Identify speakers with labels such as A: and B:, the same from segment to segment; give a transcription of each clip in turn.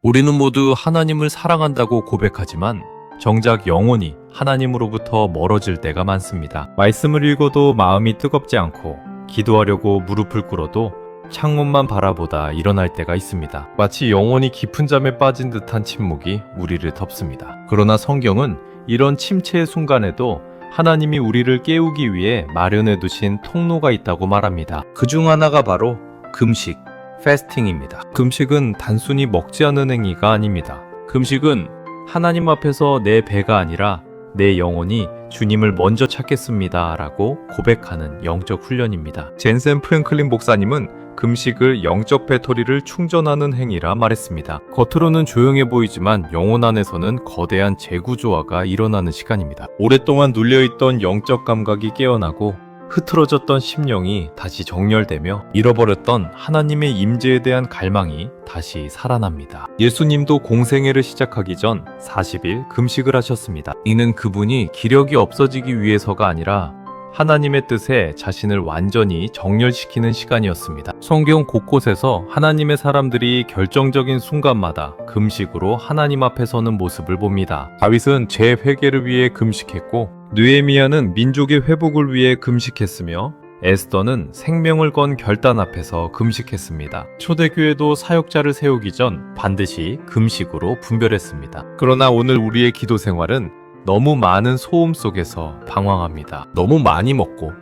A: 우리는 모두 하나님을 사랑한다고 고백하지만 정작 영혼이 하나님으로부터 멀어질 때가 많습니다. 말씀을 읽어도 마음이 뜨겁지 않고 기도하려고 무릎을 꿇어도 창문만 바라보다 일어날 때가 있습니다. 마치 영혼이 깊은 잠에 빠진 듯한 침묵이 우리를 덮습니다. 그러나 성경은 이런 침체의 순간에도 하나님이 우리를 깨우기 위해 마련해 두신 통로가 있다고 말합니다. 그중 하나가 바로 금식, 패스팅입니다. 금식은 단순히 먹지 않는 행위가 아닙니다. 금식은 하나님 앞에서 내 배가 아니라 내 영혼이 주님을 먼저 찾겠습니다 라고 고백하는 영적 훈련입니다. 젠센 프랭클린 목사님은 금식을 영적 배터리를 충전하는 행위라 말했습니다. 겉으로는 조용해 보이지만 영혼 안에서는 거대한 재구조화가 일어나는 시간입니다. 오랫동안 눌려있던 영적 감각이 깨어나고 흐트러졌던 심령이 다시 정렬되며 잃어버렸던 하나님의 임재에 대한 갈망이 다시 살아납니다. 예수님도 공생애를 시작하기 전 40일 금식을 하셨습니다. 이는 그분이 기력이 없어지기 위해서가 아니라 하나님의 뜻에 자신을 완전히 정렬시키는 시간이었습니다. 성경 곳곳에서 하나님의 사람들이 결정적인 순간마다 금식으로 하나님 앞에 서는 모습을 봅니다. 다윗은 재회개를 위해 금식했고 느헤미야는 민족의 회복을 위해 금식했으며 에스더는 생명을 건 결단 앞에서 금식했습니다. 초대교회도 사역자를 세우기 전 반드시 금식으로 분별했습니다. 그러나 오늘 우리의 기도 생활은 너무 많은 소음 속에서 방황합니다. 너무 많이 먹고,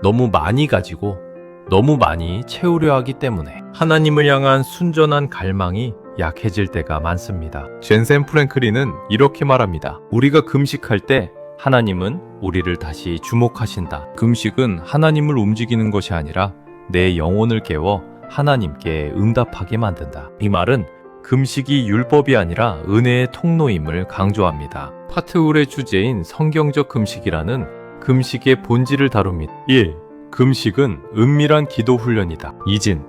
A: 너무 많이 가지고, 너무 많이 채우려 하기 때문에 하나님을 향한 순전한 갈망이 약해질 때가 많습니다. 젠센 프랭클린은 이렇게 말합니다. 우리가 금식할 때 하나님은 우리를 다시 주목하신다. 금식은 하나님을 움직이는 것이 아니라 내 영혼을 깨워 하나님께 응답하게 만든다. 이 말은 금식이 율법이 아니라 은혜의 통로임을 강조합니다. 파트울의 주제인 성경적 금식이라는 금식의 본질을 다룹니다. 1. 금식은 은밀한 기도 훈련이다. 이진.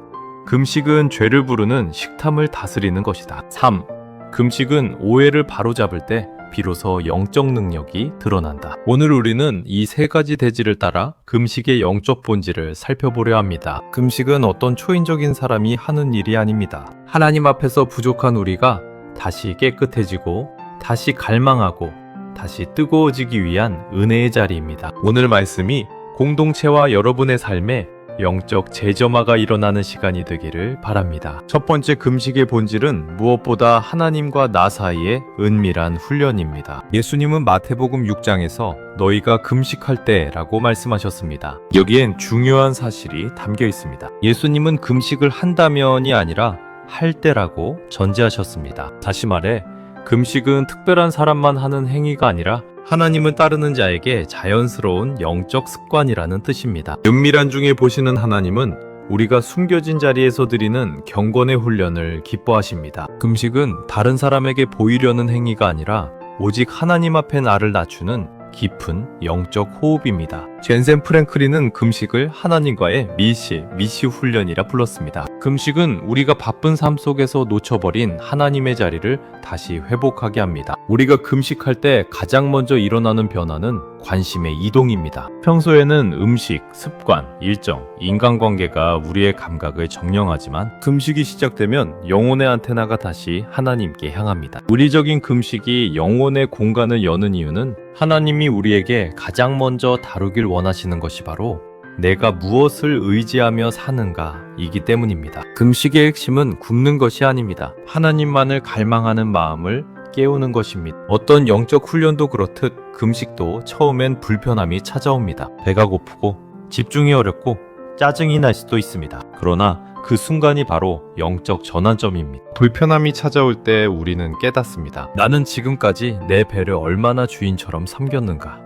A: 금식은 죄를 부르는 식탐을 다스리는 것이다. 3. 금식은 오해를 바로잡을 때 비로소 영적 능력이 드러난다. 오늘 우리는 이 세 가지 대지를 따라 금식의 영적 본질을 살펴보려 합니다. 금식은 어떤 초인적인 사람이 하는 일이 아닙니다. 하나님 앞에서 부족한 우리가 다시 깨끗해지고 다시 갈망하고 다시 뜨거워지기 위한 은혜의 자리입니다. 오늘 말씀이 공동체와 여러분의 삶에 영적 재점화가 일어나는 시간이 되기를 바랍니다. 첫 번째 금식의 본질은 무엇보다 하나님과 나 사이의 은밀한 훈련입니다. 예수님은 마태복음 6장에서 너희가 금식할 때라고 말씀하셨습니다. 여기엔 중요한 사실이 담겨 있습니다. 예수님은 금식을 한다면이 아니라 할 때라고 전제하셨습니다. 다시 말해 금식은 특별한 사람만 하는 행위가 아니라 하나님을 따르는 자에게 자연스러운 영적 습관이라는 뜻입니다. 은밀한 중에 보시는 하나님은 우리가 숨겨진 자리에서 드리는 경건의 훈련을 기뻐하십니다. 금식은 다른 사람에게 보이려는 행위가 아니라 오직 하나님 앞에 나를 낮추는 깊은 영적 호흡입니다. 젠센 프랭클린은 금식을 하나님과의 미시 훈련이라 불렀습니다. 금식은 우리가 바쁜 삶 속에서 놓쳐버린 하나님의 자리를 다시 회복하게 합니다. 우리가 금식할 때 가장 먼저 일어나는 변화는 관심의 이동입니다. 평소에는 음식, 습관, 일정, 인간관계가 우리의 감각을 점령하지만 금식이 시작되면 영혼의 안테나가 다시 하나님께 향합니다. 물리적인 금식이 영혼의 공간을 여는 이유는 하나님이 우리에게 가장 먼저 다루길 원하시는 것이 바로 내가 무엇을 의지하며 사는가 이기 때문입니다. 금식의 핵심은 굶는 것이 아닙니다. 하나님만을 갈망하는 마음을 깨우는 것입니다. 어떤 영적 훈련도 그렇듯 금식도 처음엔 불편함이 찾아옵니다. 배가 고프고 집중이 어렵고 짜증이 날 수도 있습니다. 그러나 그 순간이 바로 영적 전환점입니다. 불편함이 찾아올 때 우리는 깨닫습니다. 나는 지금까지 내 배를 얼마나 주인처럼 섬겼는가?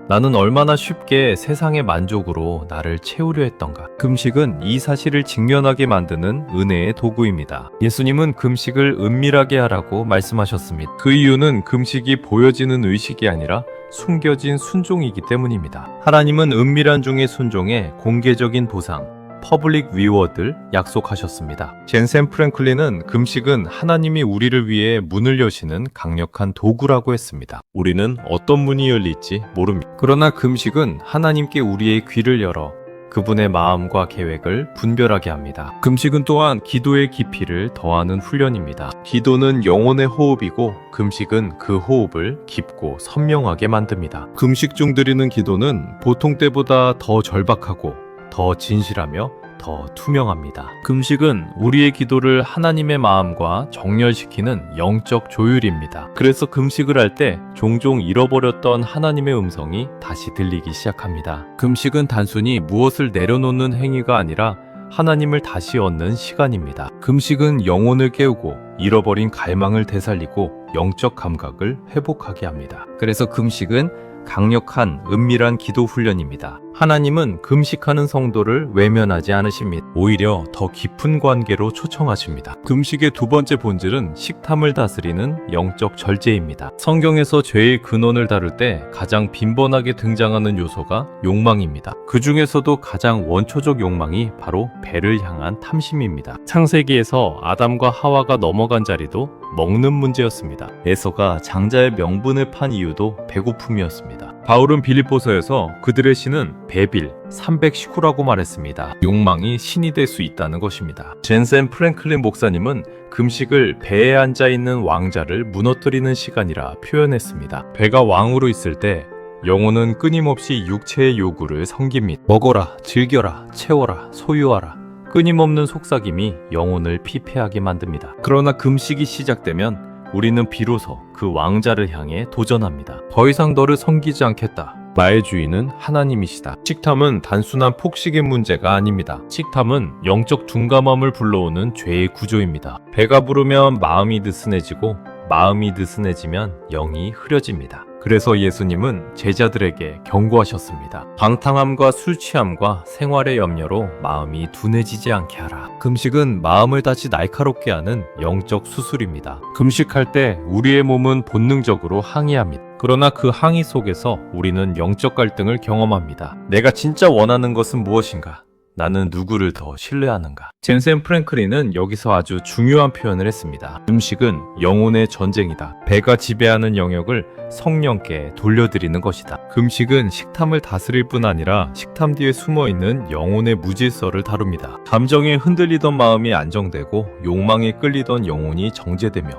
A: 나는 얼마나 쉽게 세상의 만족으로 나를 채우려 했던가? 금식은 이 사실을 직면하게 만드는 은혜의 도구입니다. 예수님은 금식을 은밀하게 하라고 말씀하셨습니다. 그 이유는 금식이 보여지는 의식이 아니라 숨겨진 순종이기 때문입니다. 하나님은 은밀한 중의 순종에 공개적인 보상, 퍼블릭 리워드를 약속하셨습니다. 젠센 프랭클린은 금식은 하나님이 우리를 위해 문을 여시는 강력한 도구라고 했습니다. 우리는 어떤 문이 열릴지 모릅니다. 그러나 금식은 하나님께 우리의 귀를 열어 그분의 마음과 계획을 분별하게 합니다. 금식은 또한 기도의 깊이를 더하는 훈련입니다. 기도는 영혼의 호흡이고 금식은 그 호흡을 깊고 선명하게 만듭니다. 금식 중 드리는 기도는 보통 때보다 더 절박하고 더 진실하며 더 투명합니다. 금식은 우리의 기도를 하나님의 마음과 정렬시키는 영적 조율입니다. 그래서 금식을 할 때 종종 잃어버렸던 하나님의 음성이 다시 들리기 시작합니다. 금식은 단순히 무엇을 내려놓는 행위가 아니라 하나님을 다시 얻는 시간입니다. 금식은 영혼을 깨우고 잃어버린 갈망을 되살리고 영적 감각을 회복하게 합니다. 그래서 금식은 강력한 은밀한 기도 훈련입니다. 하나님은 금식하는 성도를 외면하지 않으십니다. 오히려 더 깊은 관계로 초청하십니다. 금식의 두 번째 본질은 식탐을 다스리는 영적 절제입니다. 성경에서 죄의 근원을 다룰 때 가장 빈번하게 등장하는 요소가 욕망입니다. 그 중에서도 가장 원초적 욕망이 바로 배를 향한 탐심입니다. 창세기에서 아담과 하와가 넘어간 자리도 먹는 문제였습니다. 에서가 장자의 명분을 판 이유도 배고픔이었습니다. 바울은 빌립보서에서 그들의 신은 베빌, 300시구라고 말했습니다. 욕망이 신이 될 수 있다는 것입니다. 젠센 프랭클린 목사님은 금식을 배에 앉아있는 왕자를 무너뜨리는 시간이라 표현했습니다. 배가 왕으로 있을 때 영혼은 끊임없이 육체의 요구를 섬깁니다. 먹어라, 즐겨라, 채워라, 소유하라. 끊임없는 속삭임이 영혼을 피폐하게 만듭니다. 그러나 금식이 시작되면 우리는 비로소 그 왕자를 향해 도전합니다. 더 이상 너를 섬기지 않겠다. 나의 주인은 하나님이시다. 식탐은 단순한 폭식의 문제가 아닙니다. 식탐은 영적 둔감함을 불러오는 죄의 구조입니다. 배가 부르면 마음이 느슨해지고 마음이 느슨해지면 영이 흐려집니다. 그래서 예수님은 제자들에게 경고하셨습니다. 방탕함과 술 취함과 생활의 염려로 마음이 둔해지지 않게 하라. 금식은 마음을 다시 날카롭게 하는 영적 수술입니다. 금식할 때 우리의 몸은 본능적으로 항의합니다. 그러나 그 항의 속에서 우리는 영적 갈등을 경험합니다. 내가 진짜 원하는 것은 무엇인가? 나는 누구를 더 신뢰하는가? 젠센 프랭클린은 여기서 아주 중요한 표현을 했습니다. 금식은 영혼의 전쟁이다. 배가 지배하는 영역을 성령께 돌려드리는 것이다. 금식은 식탐을 다스릴 뿐 아니라 식탐 뒤에 숨어있는 영혼의 무질서를 다룹니다. 감정에 흔들리던 마음이 안정되고 욕망에 끌리던 영혼이 정제되며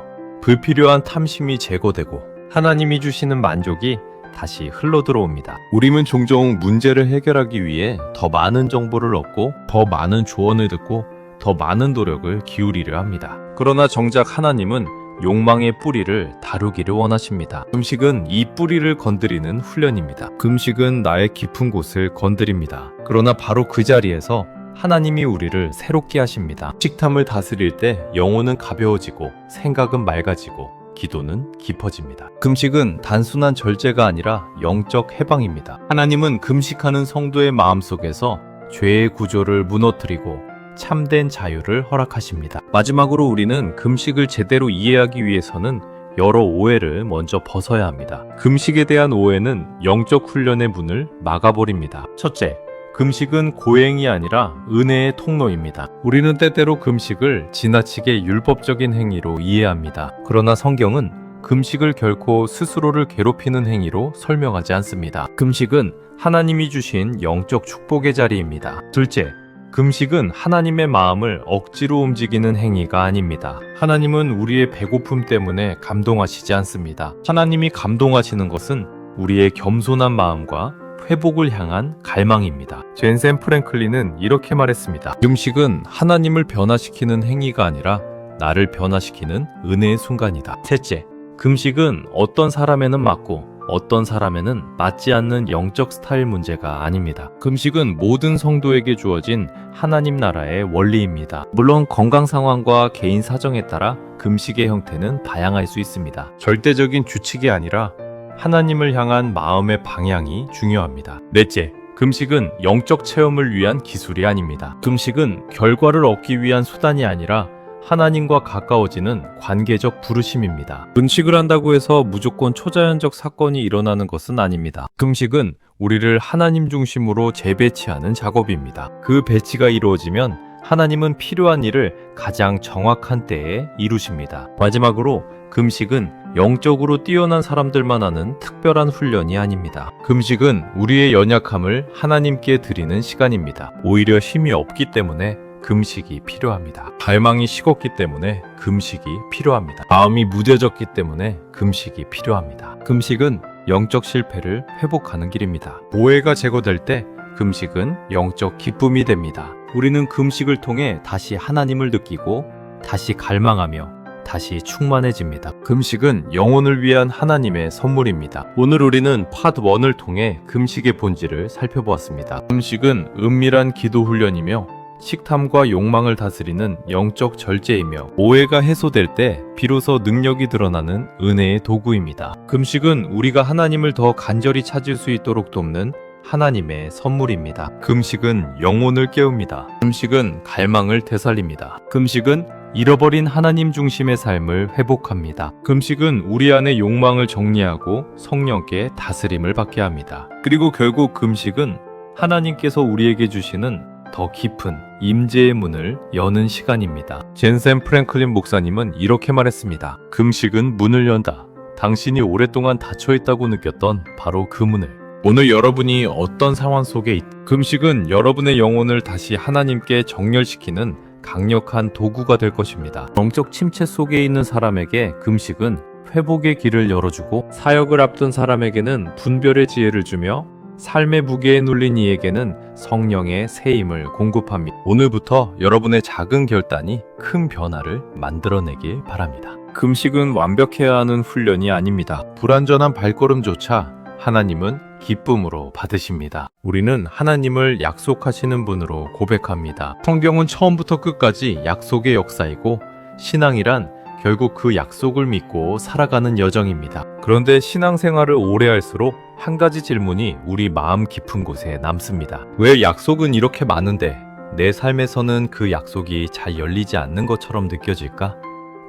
A: 불필요한 탐심이 제거되고 하나님이 주시는 만족이 다시 흘러들어옵니다. 우리는 종종 문제를 해결하기 위해 더 많은 정보를 얻고 더 많은 조언을 듣고 더 많은 노력을 기울이려 합니다. 그러나 정작 하나님은 욕망의 뿌리를 다루기를 원하십니다. 금식은 이 뿌리를 건드리는 훈련입니다. 금식은 나의 깊은 곳을 건드립니다. 그러나 바로 그 자리에서 하나님이 우리를 새롭게 하십니다. 식탐을 다스릴 때 영혼은 가벼워지고 생각은 맑아지고 기도는 깊어집니다. 금식은 단순한 절제가 아니라 영적 해방입니다. 하나님은 금식하는 성도의 마음속에서 죄의 구조를 무너뜨리고 참된 자유를 허락하십니다. 마지막으로 우리는 금식을 제대로 이해하기 위해서는 여러 오해를 먼저 벗어야 합니다. 금식에 대한 오해는 영적 훈련의 문을 막아버립니다. 첫째, 금식은 고행이 아니라 은혜의 통로입니다. 우리는 때때로 금식을 지나치게 율법적인 행위로 이해합니다. 그러나 성경은 금식을 결코 스스로를 괴롭히는 행위로 설명하지 않습니다. 금식은 하나님이 주신 영적 축복의 자리입니다. 둘째, 금식은 하나님의 마음을 억지로 움직이는 행위가 아닙니다. 하나님은 우리의 배고픔 때문에 감동하시지 않습니다. 하나님이 감동하시는 것은 우리의 겸손한 마음과 회복을 향한 갈망입니다. 젠센 프랭클린은 이렇게 말했습니다. 금식은 하나님을 변화시키는 행위가 아니라 나를 변화시키는 은혜의 순간이다. 셋째, 금식은 어떤 사람에는 맞고 어떤 사람에는 맞지 않는 영적 스타일 문제가 아닙니다. 금식은 모든 성도에게 주어진 하나님 나라의 원리입니다. 물론 건강 상황과 개인 사정에 따라 금식의 형태는 다양할 수 있습니다. 절대적인 규칙이 아니라 하나님을 향한 마음의 방향이 중요합니다. 넷째, 금식은 영적 체험을 위한 기술이 아닙니다. 금식은 결과를 얻기 위한 수단이 아니라 하나님과 가까워지는 관계적 부르심입니다. 금식을 한다고 해서 무조건 초자연적 사건이 일어나는 것은 아닙니다. 금식은 우리를 하나님 중심으로 재배치하는 작업입니다. 그 배치가 이루어지면 하나님은 필요한 일을 가장 정확한 때에 이루십니다. 마지막으로 금식은 영적으로 뛰어난 사람들만 하는 특별한 훈련이 아닙니다. 금식은 우리의 연약함을 하나님께 드리는 시간입니다. 오히려 힘이 없기 때문에 금식이 필요합니다. 갈망이 식었기 때문에 금식이 필요합니다. 마음이 무뎌졌기 때문에 금식이 필요합니다. 금식은 영적 실패를 회복하는 길입니다. 오해가 제거될 때 금식은 영적 기쁨이 됩니다. 우리는 금식을 통해 다시 하나님을 느끼고 다시 갈망하며 다시 충만해집니다. 금식은 영혼을 위한 하나님의 선물입니다. 오늘 우리는 파트 1을 통해 금식의 본질을 살펴보았습니다. 금식은 은밀한 기도 훈련이며 식탐과 욕망을 다스리는 영적 절제이며 오해가 해소될 때 비로소 능력이 드러나는 은혜의 도구입니다. 금식은 우리가 하나님을 더 간절히 찾을 수 있도록 돕는 하나님의 선물입니다. 금식은 영혼을 깨웁니다. 금식은 갈망을 되살립니다. 금식은 잃어버린 하나님 중심의 삶을 회복합니다. 금식은 우리 안의 욕망을 정리하고 성령께 다스림을 받게 합니다. 그리고 결국 금식은 하나님께서 우리에게 주시는 더 깊은 임재의 문을 여는 시간입니다. 젠센 프랭클린 목사님은 이렇게 말했습니다. 금식은 문을 연다. 당신이 오랫동안 닫혀있다고 느꼈던 바로 그 문을. 오늘 여러분이 어떤 상황 속에 금식은 여러분의 영혼을 다시 하나님께 정렬시키는 강력한 도구가 될 것입니다. 영적 침체 속에 있는 사람에게 금식은 회복의 길을 열어주고 사역을 앞둔 사람에게는 분별의 지혜를 주며 삶의 무게에 눌린 이에게는 성령의 새 힘을 공급합니다. 오늘부터 여러분의 작은 결단이 큰 변화를 만들어내길 바랍니다. 금식은 완벽해야 하는 훈련이 아닙니다. 불완전한 발걸음조차 하나님은 기쁨으로 받으십니다. 우리는 하나님을 약속하시는 분으로 고백합니다. 성경은 처음부터 끝까지 약속의 역사이고 신앙이란 결국 그 약속을 믿고 살아가는 여정입니다. 그런데 신앙생활을 오래 할수록 한 가지 질문이 우리 마음 깊은 곳에 남습니다. 왜 약속은 이렇게 많은데 내 삶에서는 그 약속이 잘 열리지 않는 것처럼 느껴질까?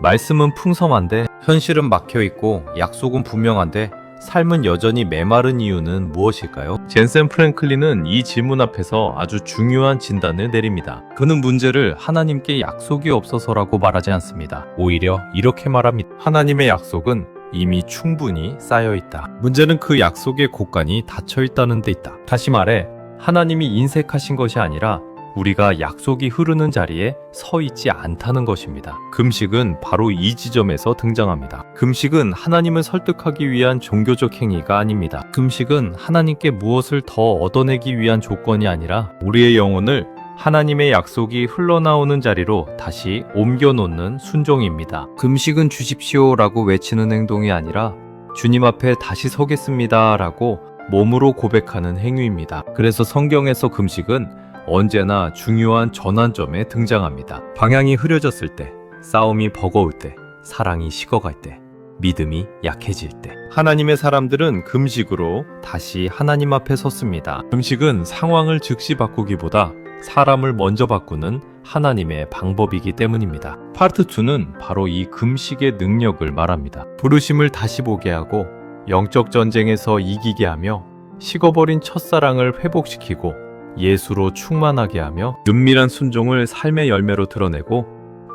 A: 말씀은 풍성한데 현실은 막혀있고 약속은 분명한데 삶은 여전히 메마른 이유는 무엇일까요? 젠센 프랭클린은 이 질문 앞에서 아주 중요한 진단을 내립니다. 그는 문제를 하나님께 약속이 없어서라고 말하지 않습니다. 오히려 이렇게 말합니다. 하나님의 약속은 이미 충분히 쌓여있다. 문제는 그 약속의 곳간이 닫혀있다는 데 있다. 다시 말해 하나님이 인색하신 것이 아니라 우리가 약속이 흐르는 자리에 서 있지 않다는 것입니다. 금식은 바로 이 지점에서 등장합니다. 금식은 하나님을 설득하기 위한 종교적 행위가 아닙니다. 금식은 하나님께 무엇을 더 얻어내기 위한 조건이 아니라 우리의 영혼을 하나님의 약속이 흘러나오는 자리로 다시 옮겨놓는 순종입니다. 금식은 주십시오라고 외치는 행동이 아니라 주님 앞에 다시 서겠습니다 라고 몸으로 고백하는 행위입니다. 그래서 성경에서 금식은 언제나 중요한 전환점에 등장합니다. 방향이 흐려졌을 때, 싸움이 버거울 때, 사랑이 식어갈 때, 믿음이 약해질 때. 하나님의 사람들은 금식으로 다시 하나님 앞에 섰습니다. 금식은 상황을 즉시 바꾸기보다 사람을 먼저 바꾸는 하나님의 방법이기 때문입니다. 파트 2는 바로 이 금식의 능력을 말합니다. 부르심을 다시 보게 하고 영적 전쟁에서 이기게 하며 식어버린 첫사랑을 회복시키고 예수로 충만하게 하며 은밀한 순종을 삶의 열매로 드러내고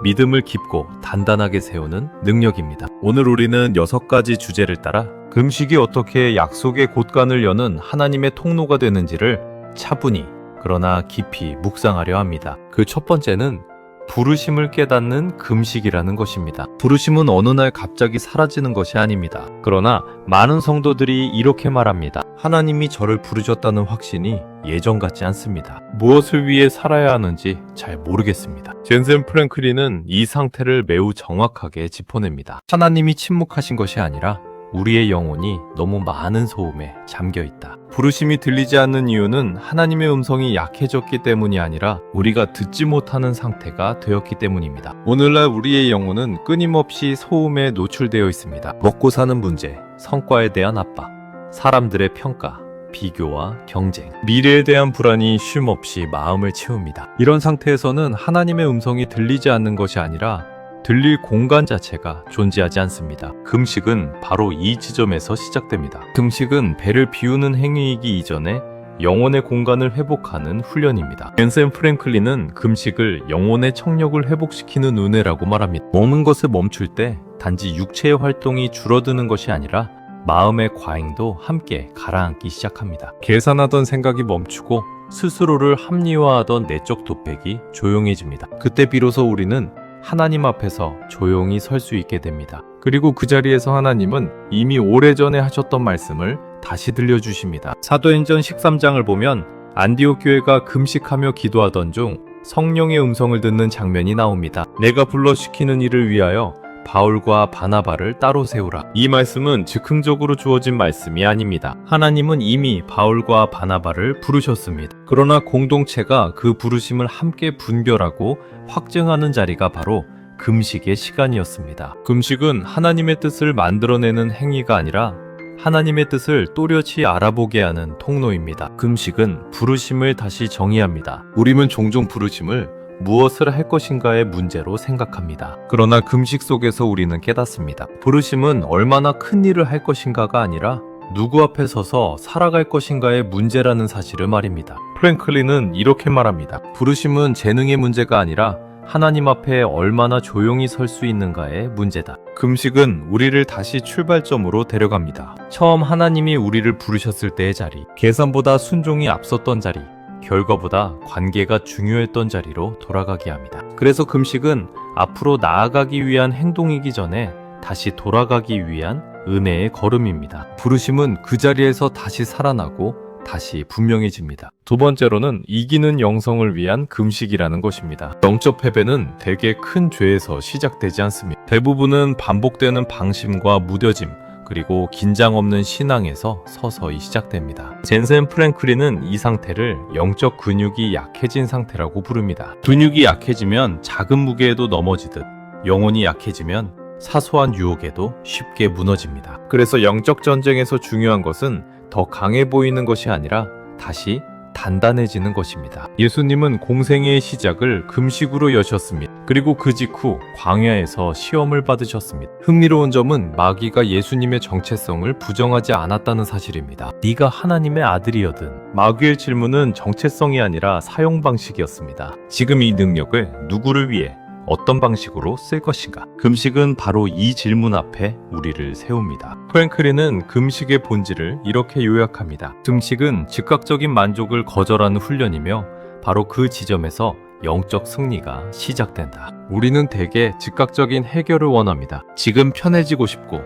A: 믿음을 깊고 단단하게 세우는 능력입니다. 오늘 우리는 6가지 주제를 따라 금식이 어떻게 약속의 곳간을 여는 하나님의 통로가 되는지를 차분히 그러나 깊이 묵상하려 합니다. 그 첫 번째는 부르심을 깨닫는 금식이라는 것입니다. 부르심은 어느 날 갑자기 사라지는 것이 아닙니다. 그러나 많은 성도들이 이렇게 말합니다. 하나님이 저를 부르셨다는 확신이 예전 같지 않습니다. 무엇을 위해 살아야 하는지 잘 모르겠습니다. 젠센 프랭클린은 이 상태를 매우 정확하게 짚어냅니다. 하나님이 침묵하신 것이 아니라 우리의 영혼이 너무 많은 소음에 잠겨있다. 부르심이 들리지 않는 이유는 하나님의 음성이 약해졌기 때문이 아니라 우리가 듣지 못하는 상태가 되었기 때문입니다. 오늘날 우리의 영혼은 끊임없이 소음에 노출되어 있습니다. 먹고 사는 문제, 성과에 대한 압박, 사람들의 평가, 비교와 경쟁, 미래에 대한 불안이 쉼없이 마음을 채웁니다. 이런 상태에서는 하나님의 음성이 들리지 않는 것이 아니라 들릴 공간 자체가 존재하지 않습니다. 금식은 바로 이 지점에서 시작됩니다. 금식은 배를 비우는 행위이기 이전에 영혼의 공간을 회복하는 훈련입니다. 벤슨 프랭클린은 금식을 영혼의 청력을 회복시키는 은혜라고 말합니다. 먹는 것을 멈출 때 단지 육체의 활동이 줄어드는 것이 아니라 마음의 과잉도 함께 가라앉기 시작합니다. 계산하던 생각이 멈추고 스스로를 합리화하던 내적 도백이 조용해집니다. 그때 비로소 우리는 하나님 앞에서 조용히 설 수 있게 됩니다. 그리고 그 자리에서 하나님은 이미 오래전에 하셨던 말씀을 다시 들려주십니다. 사도행전 13장을 보면 안디옥 교회가 금식하며 기도하던 중 성령의 음성을 듣는 장면이 나옵니다. 내가 불러시키는 일을 위하여 바울과 바나바를 따로 세우라. 이 말씀은 즉흥적으로 주어진 말씀이 아닙니다. 하나님은 이미 바울과 바나바를 부르셨습니다. 그러나 공동체가 그 부르심을 함께 분별하고 확증하는 자리가 바로 금식의 시간이었습니다. 금식은 하나님의 뜻을 만들어내는 행위가 아니라 하나님의 뜻을 또렷이 알아보게 하는 통로입니다. 금식은 부르심을 다시 정의합니다. 우리는 종종 부르심을 무엇을 할 것인가의 문제로 생각합니다. 그러나 금식 속에서 우리는 깨닫습니다. 부르심은 얼마나 큰 일을 할 것인가가 아니라 누구 앞에 서서 살아갈 것인가의 문제라는 사실을 말입니다. 프랭클린은 이렇게 말합니다. 부르심은 재능의 문제가 아니라 하나님 앞에 얼마나 조용히 설 수 있는가의 문제다. 금식은 우리를 다시 출발점으로 데려갑니다. 처음 하나님이 우리를 부르셨을 때의 자리, 계산보다 순종이 앞섰던 자리, 결과보다 관계가 중요했던 자리로 돌아가게 합니다. 그래서 금식은 앞으로 나아가기 위한 행동이기 전에 다시 돌아가기 위한 은혜의 걸음입니다. 부르심은 그 자리에서 다시 살아나고 다시 분명해집니다. 두 번째로는 이기는 영성을 위한 금식이라는 것입니다. 영적 패배는 대개 큰 죄에서 시작되지 않습니다. 대부분은 반복되는 방심과 무뎌짐, 그리고 긴장 없는 신앙에서 서서히 시작됩니다. 젠센 프랭클린은 이 상태를 영적 근육이 약해진 상태라고 부릅니다. 근육이 약해지면 작은 무게에도 넘어지듯 영혼이 약해지면 사소한 유혹에도 쉽게 무너집니다. 그래서 영적 전쟁에서 중요한 것은 더 강해 보이는 것이 아니라 다시 단단해지는 것입니다. 예수님은 공생애의 시작을 금식으로 여셨습니다. 그리고 그 직후 광야에서 시험을 받으셨습니다. 흥미로운 점은 마귀가 예수님의 정체성을 부정하지 않았다는 사실입니다. 네가 하나님의 아들이여든. 마귀의 질문은 정체성이 아니라 사용 방식이었습니다. 지금 이 능력을 누구를 위해 어떤 방식으로 쓸 것인가? 금식은 바로 이 질문 앞에 우리를 세웁니다. 프랭클린은 금식의 본질을 이렇게 요약합니다. 금식은 즉각적인 만족을 거절하는 훈련이며 바로 그 지점에서 영적 승리가 시작된다. 우리는 대개 즉각적인 해결을 원합니다. 지금 편해지고 싶고,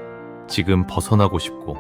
A: 지금 벗어나고 싶고,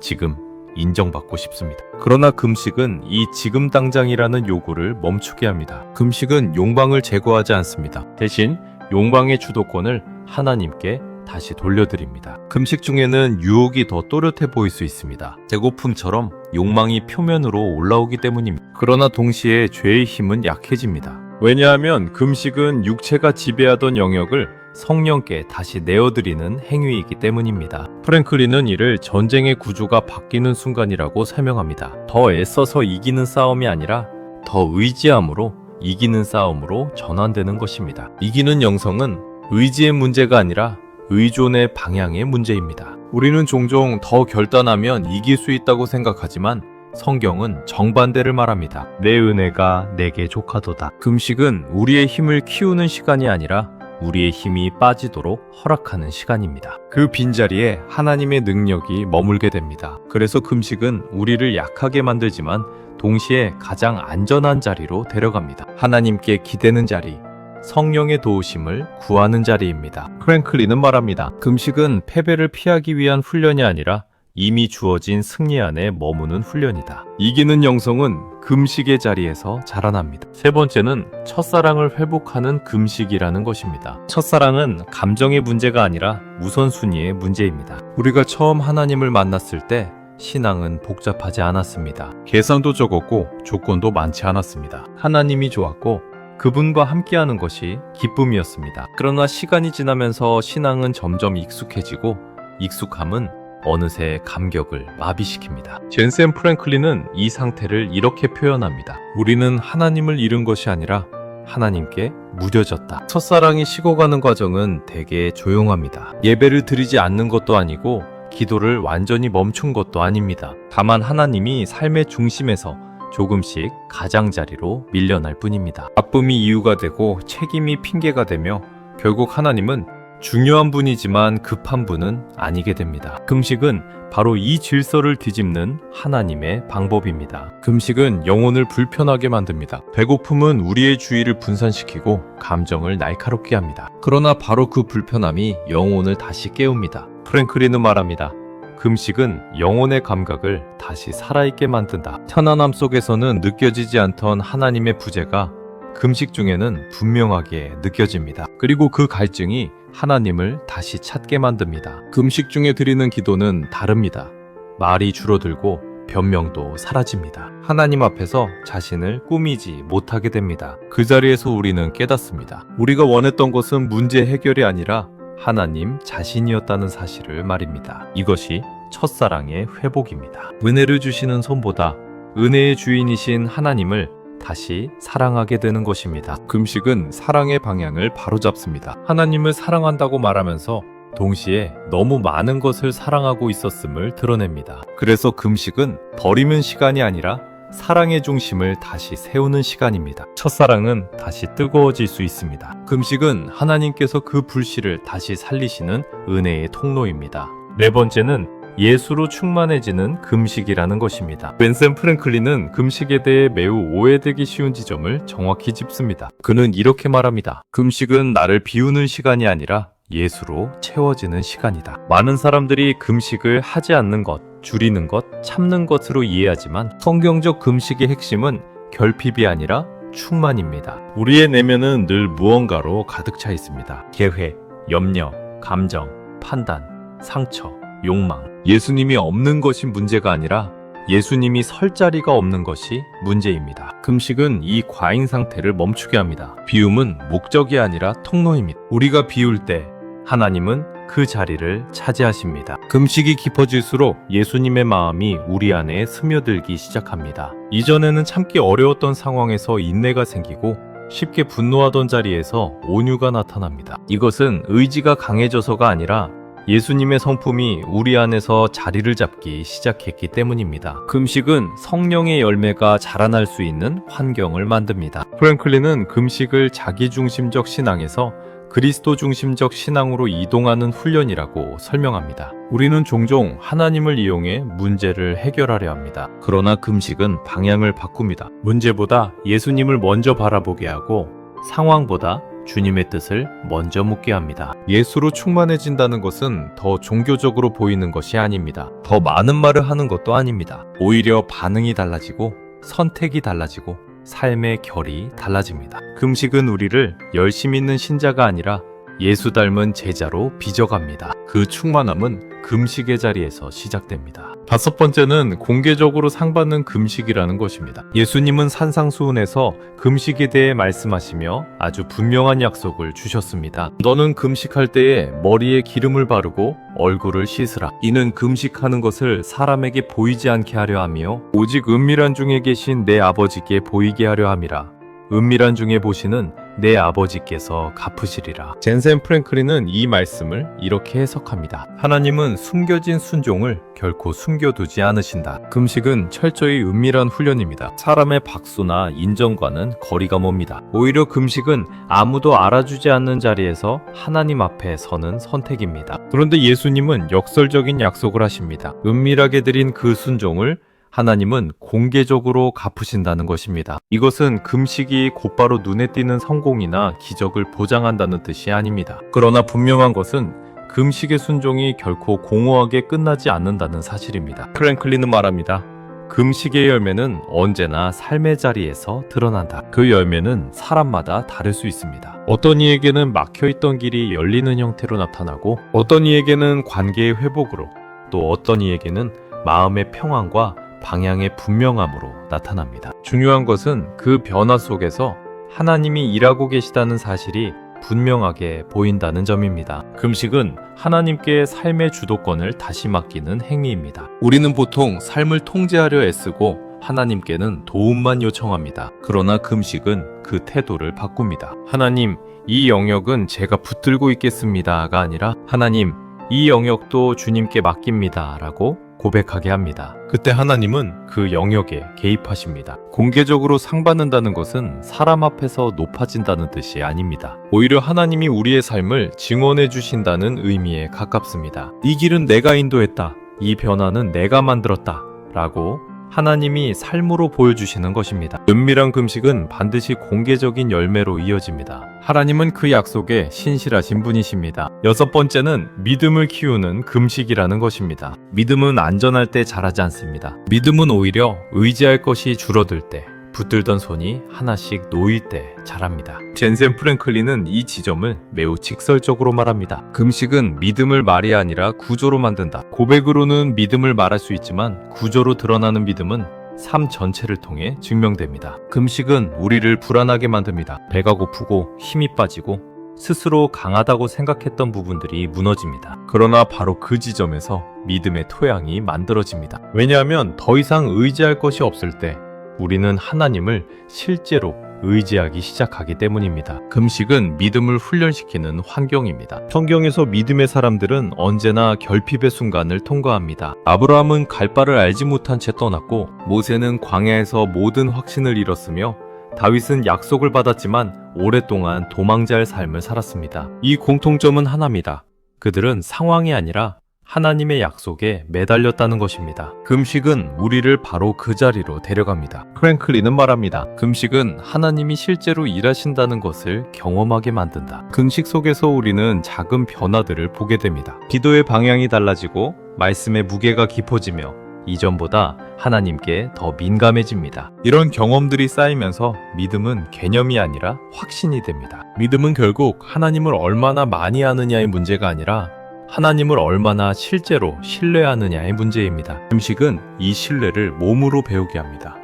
A: 지금 인정받고 싶습니다. 그러나 금식은 이 지금 당장이라는 요구를 멈추게 합니다. 금식은 욕망을 제거하지 않습니다. 대신 욕망의 주도권을 하나님께 다시 돌려드립니다. 금식 중에는 유혹이 더 또렷해 보일 수 있습니다. 배고픔처럼 욕망이 표면으로 올라오기 때문입니다. 그러나 동시에 죄의 힘은 약해집니다. 왜냐하면 금식은 육체가 지배하던 영역을 성령께 다시 내어드리는 행위이기 때문입니다. 프랭클린은 이를 전쟁의 구조가 바뀌는 순간이라고 설명합니다. 더 애써서 이기는 싸움이 아니라 더 의지함으로 이기는 싸움으로 전환되는 것입니다. 이기는 영성은 의지의 문제가 아니라 의존의 방향의 문제입니다. 우리는 종종 더 결단하면 이길 수 있다고 생각하지만 성경은 정반대를 말합니다. 내 은혜가 내게 족하도다. 금식은 우리의 힘을 키우는 시간이 아니라 우리의 힘이 빠지도록 허락하는 시간입니다. 그 빈자리에 하나님의 능력이 머물게 됩니다. 그래서 금식은 우리를 약하게 만들지만 동시에 가장 안전한 자리로 데려갑니다. 하나님께 기대는 자리, 성령의 도우심을 구하는 자리입니다. 프랭클린은 말합니다. 금식은 패배를 피하기 위한 훈련이 아니라 이미 주어진 승리 안에 머무는 훈련이다. 이기는 영성은 금식의 자리에서 자라납니다. 세 번째는 첫사랑을 회복하는 금식이라는 것입니다. 첫사랑은 감정의 문제가 아니라 우선순위의 문제입니다. 우리가 처음 하나님을 만났을 때 신앙은 복잡하지 않았습니다. 계산도 적었고 조건도 많지 않았습니다. 하나님이 좋았고 그분과 함께하는 것이 기쁨이었습니다. 그러나 시간이 지나면서 신앙은 점점 익숙해지고 익숙함은 어느새 감격을 마비시킵니다. 젠센 프랭클린은 이 상태를 이렇게 표현합니다. 우리는 하나님을 잃은 것이 아니라 하나님께 무뎌졌다. 첫사랑이 식어가는 과정은 되게 조용합니다. 예배를 드리지 않는 것도 아니고 기도를 완전히 멈춘 것도 아닙니다. 다만 하나님이 삶의 중심에서 조금씩 가장자리로 밀려날 뿐입니다. 바쁨이 이유가 되고 책임이 핑계가 되며 결국 하나님은 중요한 분이지만 급한 분은 아니게 됩니다. 금식은 바로 이 질서를 뒤집는 하나님의 방법입니다. 금식은 영혼을 불편하게 만듭니다. 배고픔은 우리의 주의를 분산시키고 감정을 날카롭게 합니다. 그러나 바로 그 불편함이 영혼을 다시 깨웁니다. 프랭클린은 말합니다. 금식은 영혼의 감각을 다시 살아있게 만든다. 편안함 속에서는 느껴지지 않던 하나님의 부재가 금식 중에는 분명하게 느껴집니다. 그리고 그 갈증이 하나님을 다시 찾게 만듭니다. 금식 중에 드리는 기도는 다릅니다. 말이 줄어들고 변명도 사라집니다. 하나님 앞에서 자신을 꾸미지 못하게 됩니다. 그 자리에서 우리는 깨닫습니다. 우리가 원했던 것은 문제 해결이 아니라 하나님 자신이었다는 사실을 말입니다. 이것이 첫사랑의 회복입니다. 은혜를 주시는 손보다 은혜의 주인이신 하나님을 다시 사랑하게 되는 것입니다. 금식은 사랑의 방향을 바로잡습니다. 하나님을 사랑한다고 말하면서 동시에 너무 많은 것을 사랑하고 있었음을 드러냅니다. 그래서 금식은 버리는 시간이 아니라 사랑의 중심을 다시 세우는 시간입니다. 첫사랑은 다시 뜨거워질 수 있습니다. 금식은 하나님께서 그 불씨를 다시 살리시는 은혜의 통로입니다. 네 번째는 예수로 충만해지는 금식이라는 것입니다. 벤슨 프랭클린은 금식에 대해 매우 오해되기 쉬운 지점을 정확히 짚습니다. 그는 이렇게 말합니다. 금식은 나를 비우는 시간이 아니라 예수로 채워지는 시간이다. 많은 사람들이 금식을 하지 않는 것, 줄이는 것, 참는 것으로 이해하지만 성경적 금식의 핵심은 결핍이 아니라 충만입니다. 우리의 내면은 늘 무언가로 가득 차 있습니다. 계획, 염려, 감정, 판단, 상처, 욕망. 예수님이 없는 것이 문제가 아니라 예수님이 설 자리가 없는 것이 문제입니다. 금식은 이 과잉 상태를 멈추게 합니다. 비움은 목적이 아니라 통로입니다. 우리가 비울 때 하나님은 그 자리를 차지하십니다. 금식이 깊어질수록 예수님의 마음이 우리 안에 스며들기 시작합니다. 이전에는 참기 어려웠던 상황에서 인내가 생기고 쉽게 분노하던 자리에서 온유가 나타납니다. 이것은 의지가 강해져서가 아니라 예수님의 성품이 우리 안에서 자리를 잡기 시작했기 때문입니다. 금식은 성령의 열매가 자라날 수 있는 환경을 만듭니다. 프랭클린은 금식을 자기중심적 신앙에서 그리스도 중심적 신앙으로 이동하는 훈련이라고 설명합니다. 우리는 종종 하나님을 이용해 문제를 해결하려 합니다. 그러나 금식은 방향을 바꿉니다. 문제보다 예수님을 먼저 바라보게 하고 상황보다 주님의 뜻을 먼저 묻게 합니다. 예수로 충만해진다는 것은 더 종교적으로 보이는 것이 아닙니다. 더 많은 말을 하는 것도 아닙니다. 오히려 반응이 달라지고 선택이 달라지고 삶의 결이 달라집니다. 금식은 우리를 열심 있는 신자가 아니라 예수 닮은 제자로 빚어갑니다. 그 충만함은 금식의 자리에서 시작됩니다. 다섯 번째는 공개적으로 상받는 금식이라는 것입니다. 예수님은 산상수훈에서 금식에 대해 말씀하시며 아주 분명한 약속을 주셨습니다. 너는 금식할 때에 머리에 기름을 바르고 얼굴을 씻으라. 이는 금식하는 것을 사람에게 보이지 않게 하려 하며 오직 은밀한 중에 계신 내 아버지께 보이게 하려 함이라. 은밀한 중에 보시는 내 아버지께서 갚으시리라. 젠센 프랭클린은 이 말씀을 이렇게 해석합니다. 하나님은 숨겨진 순종을 결코 숨겨두지 않으신다. 금식은 철저히 은밀한 훈련입니다. 사람의 박수나 인정과는 거리가 멉니다. 오히려 금식은 아무도 알아주지 않는 자리에서 하나님 앞에 서는 선택입니다. 그런데 예수님은 역설적인 약속을 하십니다. 은밀하게 드린 그 순종을 하나님은 공개적으로 갚으신다는 것입니다. 이것은 금식이 곧바로 눈에 띄는 성공이나 기적을 보장한다는 뜻이 아닙니다. 그러나 분명한 것은 금식의 순종이 결코 공허하게 끝나지 않는다는 사실입니다. 프랭클린은 말합니다. 금식의 열매는 언제나 삶의 자리에서 드러난다. 그 열매는 사람마다 다를 수 있습니다. 어떤 이에게는 막혀있던 길이 열리는 형태로 나타나고 어떤 이에게는 관계의 회복으로 또 어떤 이에게는 마음의 평안과 방향의 분명함으로 나타납니다. 중요한 것은 그 변화 속에서 하나님이 일하고 계시다는 사실이 분명하게 보인다는 점입니다. 금식은 하나님께 삶의 주도권을 다시 맡기는 행위입니다. 우리는 보통 삶을 통제하려 애쓰고 하나님께는 도움만 요청합니다. 그러나 금식은 그 태도를 바꿉니다. 하나님, 이 영역은 제가 붙들고 있겠습니다가 아니라 하나님, 이 영역도 주님께 맡깁니다 라고 고백하게 합니다. 그때 하나님은 그 영역에 개입하십니다. 공개적으로 상 받는다는 것은 사람 앞에서 높아진다는 뜻이 아닙니다. 오히려 하나님이 우리의 삶을 증언해 주신다는 의미에 가깝습니다. 이 길은 내가 인도했다. 이 변화는 내가 만들었다. 라고 하나님이 삶으로 보여주시는 것입니다. 은밀한 금식은 반드시 공개적인 열매로 이어집니다. 하나님은 그 약속에 신실하신 분이십니다. 여섯 번째는 믿음을 키우는 금식이라는 것입니다. 믿음은 안전할 때 자라지 않습니다. 믿음은 오히려 의지할 것이 줄어들 때, 붙들던 손이 하나씩 놓일 때 자랍니다. 젠센 프랭클린은 이 지점을 매우 직설적으로 말합니다. 금식은 믿음을 말이 아니라 구조로 만든다. 고백으로는 믿음을 말할 수 있지만 구조로 드러나는 믿음은 삶 전체를 통해 증명됩니다. 금식은 우리를 불안하게 만듭니다. 배가 고프고 힘이 빠지고 스스로 강하다고 생각했던 부분들이 무너집니다. 그러나 바로 그 지점에서 믿음의 토양이 만들어집니다. 왜냐하면 더 이상 의지할 것이 없을 때 우리는 하나님을 실제로 의지하기 시작하기 때문입니다. 금식은 믿음을 훈련시키는 환경입니다. 성경에서 믿음의 사람들은 언제나 결핍의 순간을 통과합니다. 아브라함은 갈 바를 알지 못한 채 떠났고, 모세는 광야에서 모든 확신을 잃었으며, 다윗은 약속을 받았지만 오랫동안 도망자의 삶을 살았습니다. 이 공통점은 하나입니다. 그들은 상황이 아니라 하나님의 약속에 매달렸다는 것입니다. 금식은 우리를 바로 그 자리로 데려갑니다. 프랭클린은 말합니다. 금식은 하나님이 실제로 일하신다는 것을 경험하게 만든다. 금식 속에서 우리는 작은 변화들을 보게 됩니다. 기도의 방향이 달라지고 말씀의 무게가 깊어지며 이전보다 하나님께 더 민감해집니다. 이런 경험들이 쌓이면서 믿음은 개념이 아니라 확신이 됩니다. 믿음은 결국 하나님을 얼마나 많이 아느냐의 문제가 아니라 하나님을 얼마나 실제로 신뢰하느냐의 문제입니다. 금식은 이 신뢰를 몸으로 배우게 합니다.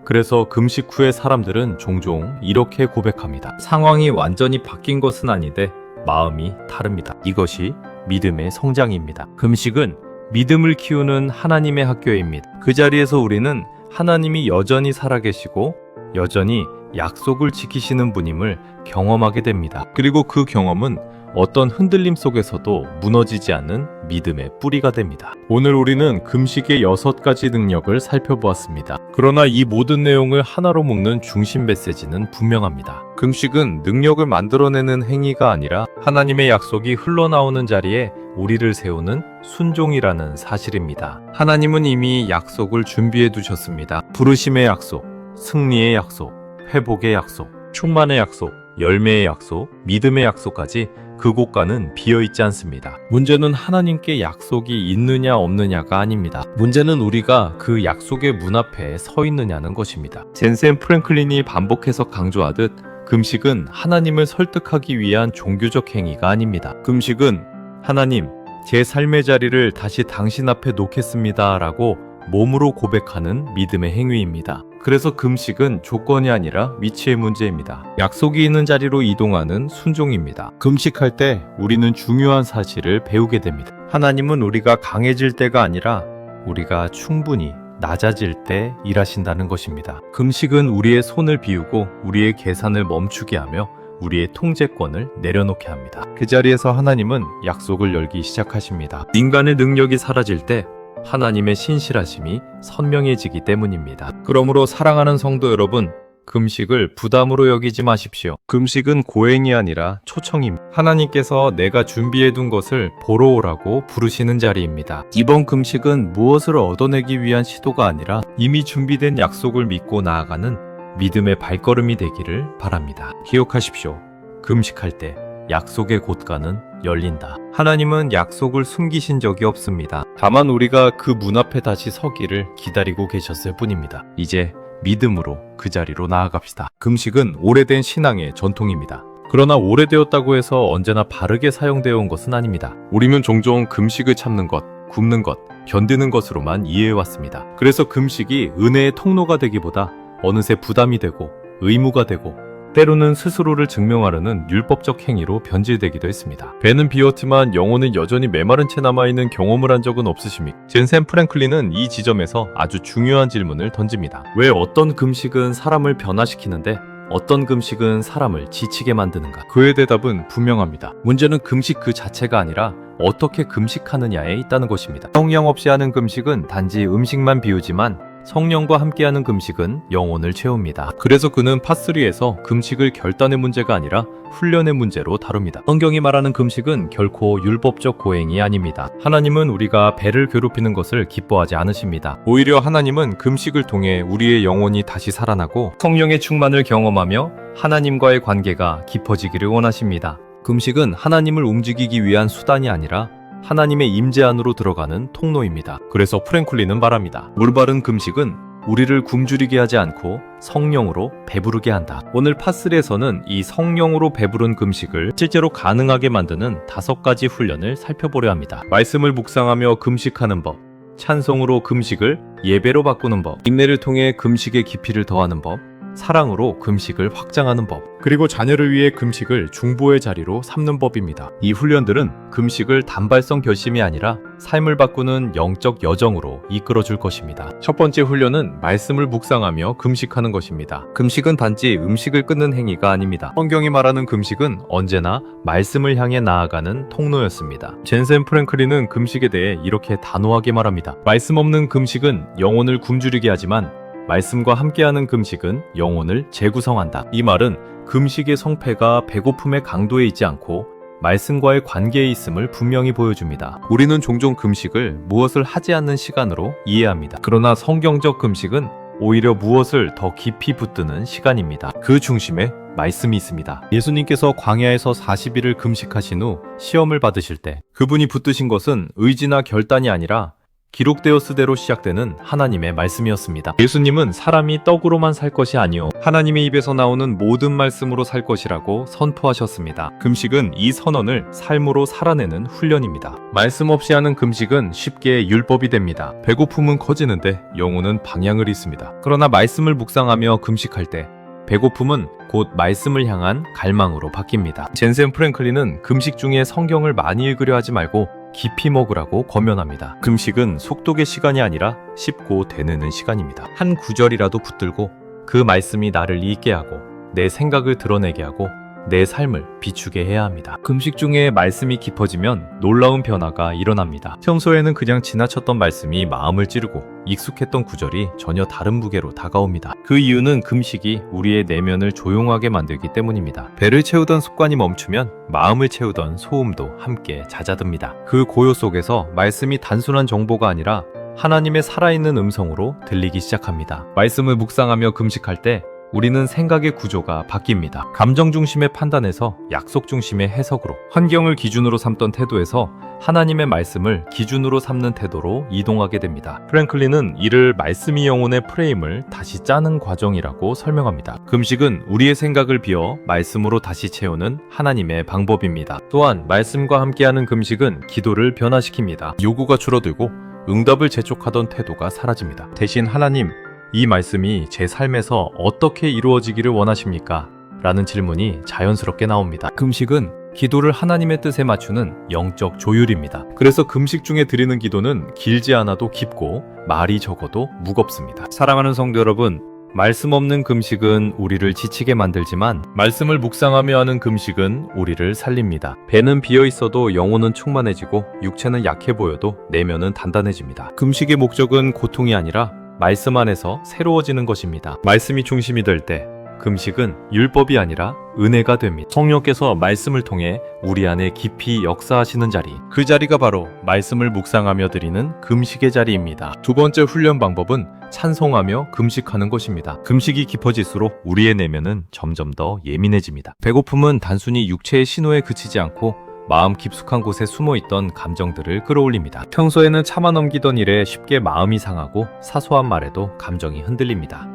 A: 그래서 금식 후에 사람들은 종종 이렇게 고백합니다. 상황이 완전히 바뀐 것은 아닌데 마음이 다릅니다. 이것이 믿음의 성장입니다. 금식은 믿음을 키우는 하나님의 학교입니다. 그 자리에서 우리는 하나님이 여전히 살아계시고 여전히 약속을 지키시는 분임을 경험하게 됩니다. 그리고 그 경험은 어떤 흔들림 속에서도 무너지지 않는 믿음의 뿌리가 됩니다. 오늘 우리는 금식의 6가지 능력을 살펴보았습니다. 그러나 이 모든 내용을 하나로 묶는 중심 메시지는 분명합니다. 금식은 능력을 만들어내는 행위가 아니라 하나님의 약속이 흘러나오는 자리에 우리를 세우는 순종이라는 사실입니다. 하나님은 이미 약속을 준비해 두셨습니다. 부르심의 약속, 승리의 약속, 회복의 약속, 충만의 약속, 열매의 약속, 믿음의 약속까지 그곳과는 비어있지 않습니다. 문제는 하나님께 약속이 있느냐 없느냐가 아닙니다. 문제는 우리가 그 약속의 문 앞에 서 있느냐는 것입니다. 젠센 프랭클린이 반복해서 강조하듯 금식은 하나님을 설득하기 위한 종교적 행위가 아닙니다. 금식은 하나님, 제 삶의 자리를 다시 당신 앞에 놓겠습니다 라고 몸으로 고백하는 믿음의 행위입니다. 그래서 금식은 조건이 아니라 위치의 문제입니다. 약속이 있는 자리로 이동하는 순종입니다. 금식할 때 우리는 중요한 사실을 배우게 됩니다. 하나님은 우리가 강해질 때가 아니라 우리가 충분히 낮아질 때 일하신다는 것입니다. 금식은 우리의 손을 비우고 우리의 계산을 멈추게 하며 우리의 통제권을 내려놓게 합니다. 그 자리에서 하나님은 약속을 열기 시작하십니다. 인간의 능력이 사라질 때 하나님의 신실하심이 선명해지기 때문입니다. 그러므로 사랑하는 성도 여러분, 금식을 부담으로 여기지 마십시오. 금식은 고행이 아니라 초청입니다. 하나님께서 내가 준비해둔 것을 보러 오라고 부르시는 자리입니다. 이번 금식은 무엇을 얻어내기 위한 시도가 아니라 이미 준비된 약속을 믿고 나아가는 믿음의 발걸음이 되기를 바랍니다. 기억하십시오. 금식할 때 약속의 곳간은 열린다. 하나님은 약속을 숨기신 적이 없습니다. 다만 우리가 그 문 앞에 다시 서기를 기다리고 계셨을 뿐입니다. 이제 믿음으로 그 자리로 나아갑시다. 금식은 오래된 신앙의 전통입니다. 그러나 오래되었다고 해서 언제나 바르게 사용되어 온 것은 아닙니다. 우리는 종종 금식을 참는 것, 굶는 것, 견디는 것으로만 이해해왔습니다. 그래서 금식이 은혜의 통로가 되기보다 어느새 부담이 되고 의무가 되고 때로는 스스로를 증명하려는 율법적 행위로 변질되기도 했습니다. 배는 비었지만 영혼은 여전히 메마른 채 남아있는 경험을 한 적은 없으십니까? 젠센 프랭클린은 이 지점에서 아주 중요한 질문을 던집니다. 왜 어떤 금식은 사람을 변화시키는데 어떤 금식은 사람을 지치게 만드는가? 그의 대답은 분명합니다. 문제는 금식 그 자체가 아니라 어떻게 금식하느냐에 있다는 것입니다. 성령 없이 하는 금식은 단지 음식만 비우지만 성령과 함께하는 금식은 영혼을 채웁니다. 그래서 그는 파3에서 금식을 결단의 문제가 아니라 훈련의 문제로 다룹니다. 성경이 말하는 금식은 결코 율법적 고행이 아닙니다. 하나님은 우리가 배를 괴롭히는 것을 기뻐하지 않으십니다. 오히려 하나님은 금식을 통해 우리의 영혼이 다시 살아나고 성령의 충만을 경험하며 하나님과의 관계가 깊어지기를 원하십니다. 금식은 하나님을 움직이기 위한 수단이 아니라 하나님의 임재 안으로 들어가는 통로입니다. 그래서 프랭클린은 말합니다. 올바른 금식은 우리를 굶주리게 하지 않고 성령으로 배부르게 한다. 오늘 파3에서는 이 성령으로 배부른 금식을 실제로 가능하게 만드는 5가지 훈련을 살펴보려 합니다. 말씀을 묵상하며 금식하는 법, 찬송으로 금식을 예배로 바꾸는 법, 인내를 통해 금식의 깊이를 더하는 법, 사랑으로 금식을 확장하는 법, 그리고 자녀를 위해 금식을 중보의 자리로 삼는 법입니다. 이 훈련들은 금식을 단발성 결심이 아니라 삶을 바꾸는 영적 여정으로 이끌어줄 것입니다. 첫 번째 훈련은 말씀을 묵상하며 금식하는 것입니다. 금식은 단지 음식을 끊는 행위가 아닙니다. 성경이 말하는 금식은 언제나 말씀을 향해 나아가는 통로였습니다. 젠센 프랭클린은 금식에 대해 이렇게 단호하게 말합니다. 말씀 없는 금식은 영혼을 굶주리게 하지만 말씀과 함께하는 금식은 영혼을 재구성한다. 이 말은 금식의 성패가 배고픔의 강도에 있지 않고 말씀과의 관계에 있음을 분명히 보여줍니다. 우리는 종종 금식을 무엇을 하지 않는 시간으로 이해합니다. 그러나 성경적 금식은 오히려 무엇을 더 깊이 붙드는 시간입니다. 그 중심에 말씀이 있습니다. 예수님께서 광야에서 40일을 금식하신 후 시험을 받으실 때 그분이 붙드신 것은 의지나 결단이 아니라 기록되었으대로 시작되는 하나님의 말씀이었습니다. 예수님은 사람이 떡으로만 살 것이 아니요 하나님의 입에서 나오는 모든 말씀으로 살 것이라고 선포하셨습니다. 금식은 이 선언을 삶으로 살아내는 훈련입니다. 말씀 없이 하는 금식은 쉽게 율법이 됩니다. 배고픔은 커지는데 영혼은 방향을 잃습니다. 그러나 말씀을 묵상하며 금식할 때 배고픔은 곧 말씀을 향한 갈망으로 바뀝니다. 젠센 프랭클린은 금식 중에 성경을 많이 읽으려 하지 말고 깊이 먹으라고 권면합니다. 금식은 속독의 시간이 아니라 씹고 되뇌는 시간입니다. 한 구절이라도 붙들고 그 말씀이 나를 잊게 하고 내 생각을 드러내게 하고 내 삶을 비추게 해야 합니다. 금식 중에 말씀이 깊어지면 놀라운 변화가 일어납니다. 평소에는 그냥 지나쳤던 말씀이 마음을 찌르고 익숙했던 구절이 전혀 다른 무게로 다가옵니다. 그 이유는 금식이 우리의 내면을 조용하게 만들기 때문입니다. 배를 채우던 습관이 멈추면 마음을 채우던 소음도 함께 잦아듭니다. 그 고요 속에서 말씀이 단순한 정보가 아니라 하나님의 살아있는 음성으로 들리기 시작합니다. 말씀을 묵상하며 금식할 때 우리는 생각의 구조가 바뀝니다. 감정 중심의 판단에서 약속 중심의 해석으로, 환경을 기준으로 삼던 태도에서 하나님의 말씀을 기준으로 삼는 태도로 이동하게 됩니다. 프랭클린은 이를 말씀이 영혼의 프레임을 다시 짜는 과정이라고 설명합니다. 금식은 우리의 생각을 비워 말씀으로 다시 채우는 하나님의 방법입니다. 또한 말씀과 함께하는 금식은 기도를 변화시킵니다. 요구가 줄어들고 응답을 재촉하던 태도가 사라집니다. 대신 하나님, 이 말씀이 제 삶에서 어떻게 이루어지기를 원하십니까? 라는 질문이 자연스럽게 나옵니다. 금식은 기도를 하나님의 뜻에 맞추는 영적 조율입니다. 그래서 금식 중에 드리는 기도는 길지 않아도 깊고 말이 적어도 무겁습니다. 사랑하는 성도 여러분, 말씀 없는 금식은 우리를 지치게 만들지만 말씀을 묵상하며 하는 금식은 우리를 살립니다. 배는 비어 있어도 영혼은 충만해지고 육체는 약해 보여도 내면은 단단해집니다. 금식의 목적은 고통이 아니라 말씀 안에서 새로워지는 것입니다. 말씀이 중심이 될 때 금식은 율법이 아니라 은혜가 됩니다. 성령께서 말씀을 통해 우리 안에 깊이 역사하시는 자리, 그 자리가 바로 말씀을 묵상하며 드리는 금식의 자리입니다. 두 번째 훈련 방법은 찬송하며 금식하는 것입니다. 금식이 깊어질수록 우리의 내면은 점점 더 예민해집니다. 배고픔은 단순히 육체의 신호에 그치지 않고 마음 깊숙한 곳에 숨어있던 감정들을 끌어올립니다. 평소에는 참아 넘기던 일에 쉽게 마음이 상하고 사소한 말에도 감정이 흔들립니다.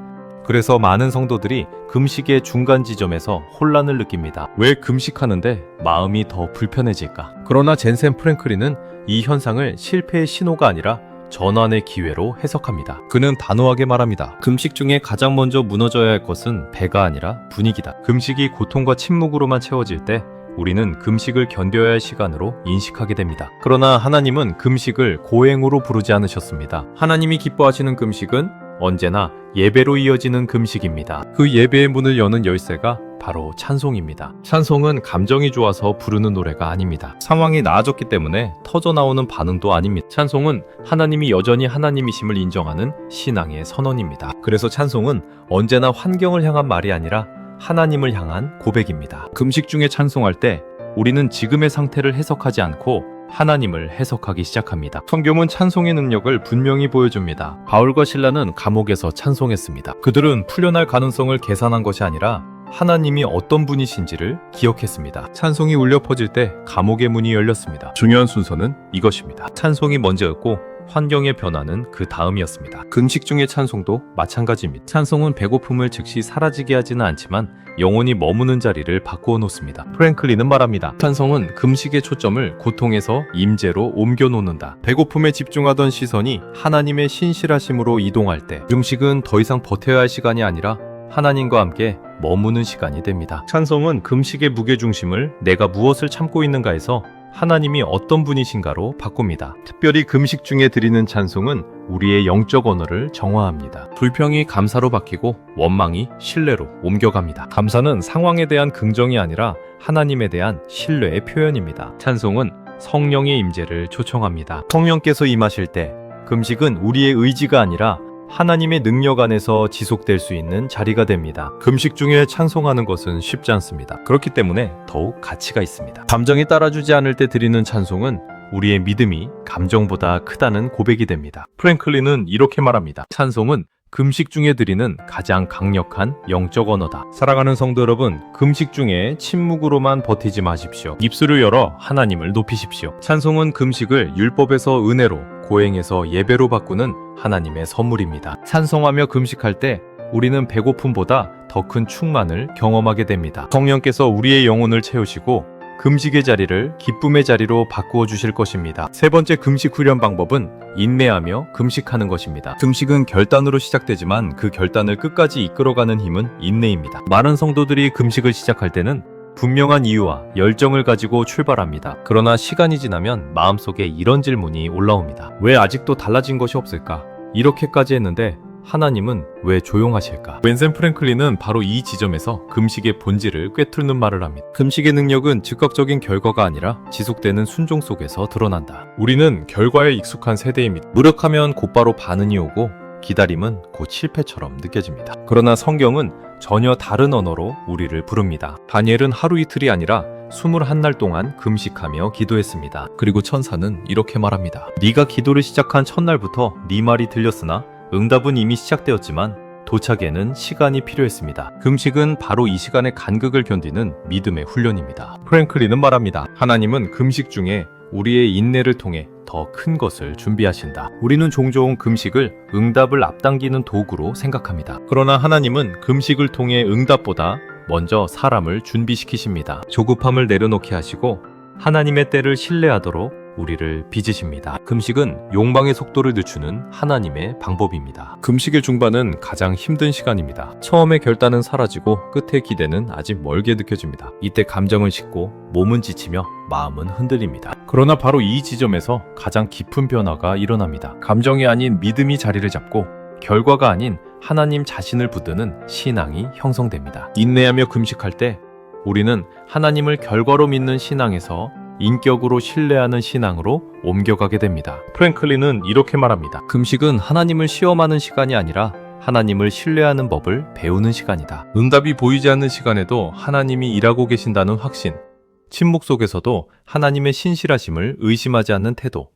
A: 그래서 많은 성도들이 금식의 중간 지점에서 혼란을 느낍니다. 왜 금식하는데 마음이 더 불편해질까? 그러나 젠센 프랭클린은 이 현상을 실패의 신호가 아니라 전환의 기회로 해석합니다. 그는 단호하게 말합니다. 금식 중에 가장 먼저 무너져야 할 것은 배가 아니라 분위기다. 금식이 고통과 침묵으로만 채워질 때 우리는 금식을 견뎌야 할 시간으로 인식하게 됩니다. 그러나 하나님은 금식을 고행으로 부르지 않으셨습니다. 하나님이 기뻐하시는 금식은 언제나 예배로 이어지는 금식입니다. 그 예배의 문을 여는 열쇠가 바로 찬송입니다. 찬송은 감정이 좋아서 부르는 노래가 아닙니다. 상황이 나아졌기 때문에 터져나오는 반응도 아닙니다. 찬송은 하나님이 여전히 하나님이심을 인정하는 신앙의 선언입니다. 그래서 찬송은 언제나 환경을 향한 말이 아니라 하나님을 향한 고백입니다. 금식 중에 찬송할 때 우리는 지금의 상태를 해석하지 않고 하나님을 해석하기 시작합니다. 성경은 찬송의 능력을 분명히 보여줍니다. 바울과 실라는 감옥에서 찬송했습니다. 그들은 풀려날 가능성을 계산한 것이 아니라 하나님이 어떤 분이신지를 기억했습니다. 찬송이 울려 퍼질 때 감옥의 문이 열렸습니다. 중요한 순서는 이것입니다. 찬송이 먼저였고 환경의 변화는 그 다음이었습니다. 금식 중의 찬송도 마찬가지입니다. 찬송은 배고픔을 즉시 사라지게 하지는 않지만 영혼이 머무는 자리를 바꾸어 놓습니다. 프랭클린은 말합니다. 찬송은 금식의 초점을 고통에서 임재로 옮겨 놓는다. 배고픔에 집중하던 시선이 하나님의 신실하심으로 이동할 때 금식은 더 이상 버텨야 할 시간이 아니라 하나님과 함께 머무는 시간이 됩니다. 찬송은 금식의 무게중심을 내가 무엇을 참고 있는가에서 하나님이 어떤 분이신가로 바꿉니다. 특별히 금식 중에 드리는 찬송은 우리의 영적 언어를 정화합니다. 불평이 감사로 바뀌고 원망이 신뢰로 옮겨갑니다. 감사는 상황에 대한 긍정이 아니라 하나님에 대한 신뢰의 표현입니다. 찬송은 성령의 임재를 초청합니다. 성령께서 임하실 때 금식은 우리의 의지가 아니라 하나님의 능력 안에서 지속될 수 있는 자리가 됩니다. 금식 중에 찬송하는 것은 쉽지 않습니다. 그렇기 때문에 더욱 가치가 있습니다. 감정이 따라주지 않을 때 드리는 찬송은 우리의 믿음이 감정보다 크다는 고백이 됩니다. 프랭클린은 이렇게 말합니다. 찬송은 금식 중에 드리는 가장 강력한 영적 언어다. 사랑하는 성도 여러분, 금식 중에 침묵으로만 버티지 마십시오. 입술을 열어 하나님을 높이십시오. 찬송은 금식을 율법에서 은혜로, 고행에서 예배로 바꾸는 하나님의 선물입니다. 찬송하며 금식할 때 우리는 배고픔보다 더 큰 충만을 경험하게 됩니다. 성령께서 우리의 영혼을 채우시고 금식의 자리를 기쁨의 자리로 바꾸어 주실 것입니다. 세 번째 금식 훈련 방법은 인내하며 금식하는 것입니다. 금식은 결단으로 시작되지만 그 결단을 끝까지 이끌어가는 힘은 인내입니다. 많은 성도들이 금식을 시작할 때는 분명한 이유와 열정을 가지고 출발합니다. 그러나 시간이 지나면 마음속에 이런 질문이 올라옵니다. 왜 아직도 달라진 것이 없을까? 이렇게까지 했는데 하나님은 왜 조용하실까? 벤센 프랭클린은 바로 이 지점에서 금식의 본질을 꿰뚫는 말을 합니다. 금식의 능력은 즉각적인 결과가 아니라 지속되는 순종 속에서 드러난다. 우리는 결과에 익숙한 세대입니다. 노력하면 곧바로 반응이 오고 기다림은 곧 실패처럼 느껴집니다. 그러나 성경은 전혀 다른 언어로 우리를 부릅니다. 다니엘은 하루 이틀이 아니라 21날 동안 금식하며 기도했습니다. 그리고 천사는 이렇게 말합니다. 네가 기도를 시작한 첫날부터 네 말이 들렸으나 응답은 이미 시작되었지만 도착에는 시간이 필요했습니다. 금식은 바로 이 시간의 간극을 견디는 믿음의 훈련입니다. 프랭클린은 말합니다. 하나님은 금식 중에 우리의 인내를 통해 더 큰 것을 준비하신다. 우리는 종종 금식을 응답을 앞당기는 도구로 생각합니다. 그러나 하나님은 금식을 통해 응답보다 먼저 사람을 준비시키십니다. 조급함을 내려놓게 하시고 하나님의 때를 신뢰하도록 우리를 빚으십니다. 금식은 욕망의 속도를 늦추는 하나님의 방법입니다. 금식의 중반은 가장 힘든 시간입니다. 처음에 결단은 사라지고 끝의 기대는 아직 멀게 느껴집니다. 이때 감정은 식고 몸은 지치며 마음은 흔들립니다. 그러나 바로 이 지점에서 가장 깊은 변화가 일어납니다. 감정이 아닌 믿음이 자리를 잡고 결과가 아닌 하나님 자신을 붙드는 신앙이 형성됩니다. 인내하며 금식할 때 우리는 하나님을 결과로 믿는 신앙에서 인격으로 신뢰하는 신앙으로 옮겨가게 됩니다. 프랭클린은 이렇게 말합니다. 금식은 하나님을 시험하는 시간이 아니라 하나님을 신뢰하는 법을 배우는 시간이다. 응답이 보이지 않는 시간에도 하나님이 일하고 계신다는 확신, 침묵 속에서도 하나님의 신실하심을 의심하지 않는 태도,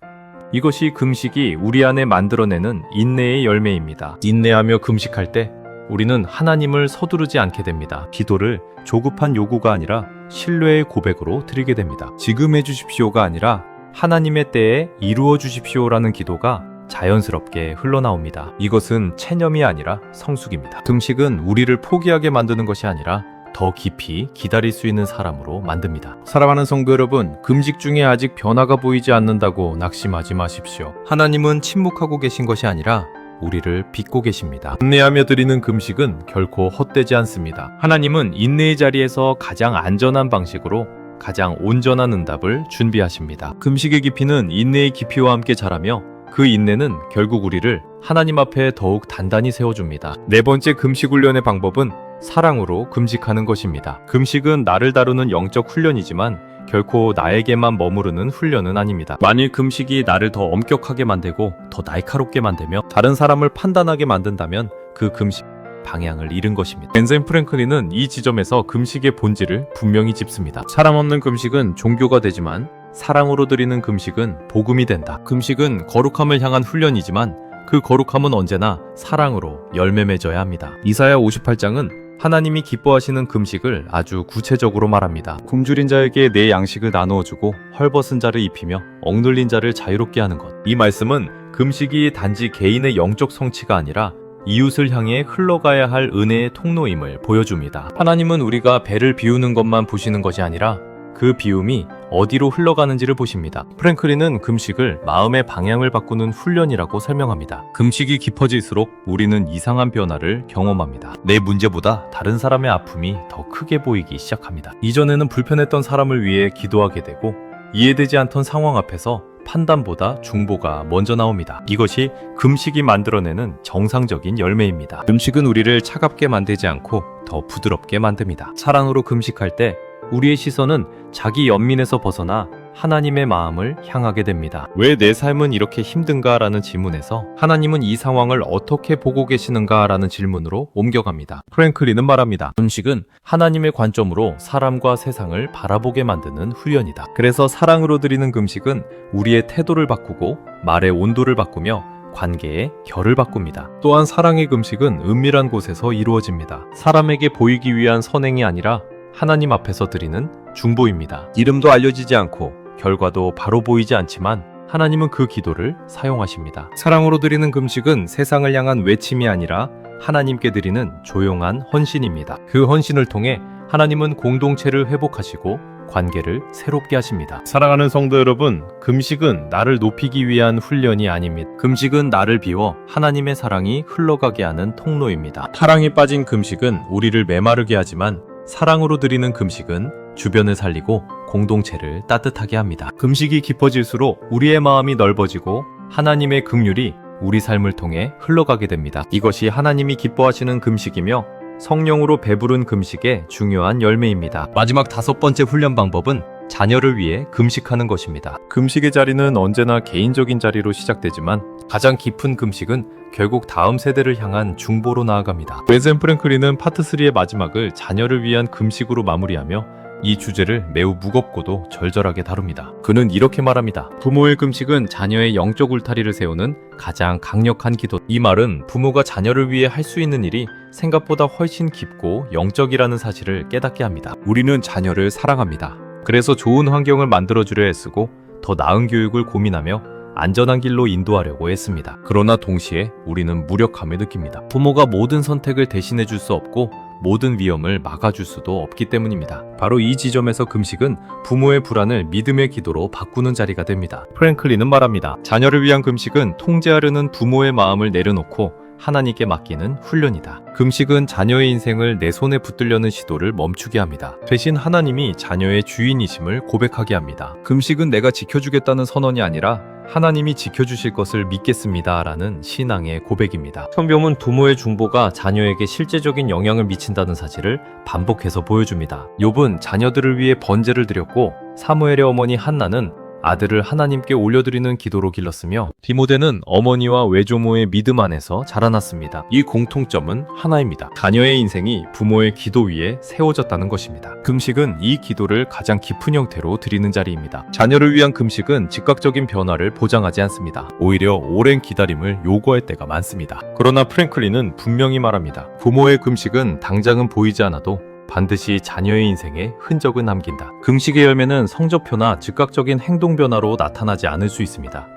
A: 이것이 금식이 우리 안에 만들어내는 인내의 열매입니다. 인내하며 금식할 때 우리는 하나님을 서두르지 않게 됩니다. 기도를 조급한 요구가 아니라 신뢰의 고백으로 드리게 됩니다. 지금 해주십시오가 아니라 하나님의 때에 이루어 주십시오라는 기도가 자연스럽게 흘러나옵니다. 이것은 체념이 아니라 성숙입니다. 금식은 우리를 포기하게 만드는 것이 아니라 더 깊이 기다릴 수 있는 사람으로 만듭니다. 사랑하는 성도 여러분, 금식 중에 아직 변화가 보이지 않는다고 낙심하지 마십시오. 하나님은 침묵하고 계신 것이 아니라 우리를 빚고 계십니다. 인내하며 드리는 금식은 결코 헛되지 않습니다. 하나님은 인내의 자리에서 가장 안전한 방식으로 가장 온전한 응답을 준비하십니다. 금식의 깊이는 인내의 깊이와 함께 자라며 그 인내는 결국 우리를 하나님 앞에 더욱 단단히 세워줍니다. 네 번째 금식 훈련의 방법은 사랑으로 금식하는 것입니다. 금식은 나를 다루는 영적 훈련이지만 결코 나에게만 머무르는 훈련은 아닙니다. 만일 금식이 나를 더 엄격하게 만들고 더 날카롭게 만들며 다른 사람을 판단하게 만든다면 그 금식 방향을 잃은 것입니다. 벤자민 프랭클린은 이 지점에서 금식의 본질을 분명히 짚습니다. 사랑 없는 금식은 종교가 되지만 사랑으로 드리는 금식은 복음이 된다. 금식은 거룩함을 향한 훈련이지만 그 거룩함은 언제나 사랑으로 열매 맺어야 합니다. 이사야 58장은 하나님이 기뻐하시는 금식을 아주 구체적으로 말합니다. 굶주린 자에게 내 양식을 나누어주고 헐벗은 자를 입히며 억눌린 자를 자유롭게 하는 것. 이 말씀은 금식이 단지 개인의 영적 성취가 아니라 이웃을 향해 흘러가야 할 은혜의 통로임을 보여줍니다. 하나님은 우리가 배를 비우는 것만 보시는 것이 아니라 그 비움이 어디로 흘러가는지를 보십니다. 프랭클린은 금식을 마음의 방향을 바꾸는 훈련이라고 설명합니다. 금식이 깊어질수록 우리는 이상한 변화를 경험합니다. 내 문제보다 다른 사람의 아픔이 더 크게 보이기 시작합니다. 이전에는 불편했던 사람을 위해 기도하게 되고 이해되지 않던 상황 앞에서 판단보다 중보가 먼저 나옵니다. 이것이 금식이 만들어내는 정상적인 열매입니다. 금식은 우리를 차갑게 만들지 않고 더 부드럽게 만듭니다. 사랑으로 금식할 때 우리의 시선은 자기 연민에서 벗어나 하나님의 마음을 향하게 됩니다. 왜 내 삶은 이렇게 힘든가? 라는 질문에서 하나님은 이 상황을 어떻게 보고 계시는가? 라는 질문으로 옮겨갑니다. 프랭클린은 말합니다. 금식은 하나님의 관점으로 사람과 세상을 바라보게 만드는 훈련이다. 그래서 사랑으로 드리는 금식은 우리의 태도를 바꾸고 말의 온도를 바꾸며 관계의 결을 바꿉니다. 또한 사랑의 금식은 은밀한 곳에서 이루어집니다. 사람에게 보이기 위한 선행이 아니라 하나님 앞에서 드리는 중보입니다. 이름도 알려지지 않고 결과도 바로 보이지 않지만 하나님은 그 기도를 사용하십니다. 사랑으로 드리는 금식은 세상을 향한 외침이 아니라 하나님께 드리는 조용한 헌신입니다. 그 헌신을 통해 하나님은 공동체를 회복하시고 관계를 새롭게 하십니다. 사랑하는 성도 여러분, 금식은 나를 높이기 위한 훈련이 아닙니다. 금식은 나를 비워 하나님의 사랑이 흘러가게 하는 통로입니다. 사랑에 빠진 금식은 우리를 메마르게 하지만 사랑으로 드리는 금식은 주변을 살리고 공동체를 따뜻하게 합니다. 금식이 깊어질수록 우리의 마음이 넓어지고 하나님의 긍휼이 우리 삶을 통해 흘러가게 됩니다. 이것이 하나님이 기뻐하시는 금식이며 성령으로 배부른 금식의 중요한 열매입니다. 마지막 5번째 훈련 방법은 자녀를 위해 금식하는 것입니다. 금식의 자리는 언제나 개인적인 자리로 시작되지만 가장 깊은 금식은 결국 다음 세대를 향한 중보로 나아갑니다. 벤자민 프랭클린은 파트 3의 마지막을 자녀를 위한 금식으로 마무리하며 이 주제를 매우 무겁고도 절절하게 다룹니다. 그는 이렇게 말합니다. 부모의 금식은 자녀의 영적 울타리를 세우는 가장 강력한 기도. 이 말은 부모가 자녀를 위해 할 수 있는 일이 생각보다 훨씬 깊고 영적이라는 사실을 깨닫게 합니다. 우리는 자녀를 사랑합니다. 그래서 좋은 환경을 만들어주려 애쓰고 더 나은 교육을 고민하며 안전한 길로 인도하려고 했습니다. 그러나 동시에 우리는 무력함을 느낍니다. 부모가 모든 선택을 대신해 줄 수 없고 모든 위험을 막아줄 수도 없기 때문입니다. 바로 이 지점에서 금식은 부모의 불안을 믿음의 기도로 바꾸는 자리가 됩니다. 프랭클린은 말합니다. 자녀를 위한 금식은 통제하려는 부모의 마음을 내려놓고 하나님께 맡기는 훈련이다. 금식은 자녀의 인생을 내 손에 붙들려는 시도를 멈추게 합니다. 대신 하나님이 자녀의 주인이심을 고백하게 합니다. 금식은 내가 지켜주겠다는 선언이 아니라 하나님이 지켜주실 것을 믿겠습니다. 라는 신앙의 고백입니다. 성경은 부모의 중보가 자녀에게 실제적인 영향을 미친다는 사실을 반복해서 보여줍니다. 욥은 자녀들을 위해 번제를 드렸고 사무엘의 어머니 한나는 아들을 하나님께 올려드리는 기도로 길렀으며 디모데는 어머니와 외조모의 믿음 안에서 자라났습니다. 이 공통점은 하나입니다. 자녀의 인생이 부모의 기도 위에 세워졌다는 것입니다. 금식은 이 기도를 가장 깊은 형태로 드리는 자리입니다. 자녀를 위한 금식은 즉각적인 변화를 보장하지 않습니다. 오히려 오랜 기다림을 요구할 때가 많습니다. 그러나 프랭클린은 분명히 말합니다. 부모의 금식은 당장은 보이지 않아도 반드시 자녀의 인생에 흔적을 남긴다. 금식의 열매는 성적표나 즉각적인 행동 변화로 나타나지 않을 수 있습니다.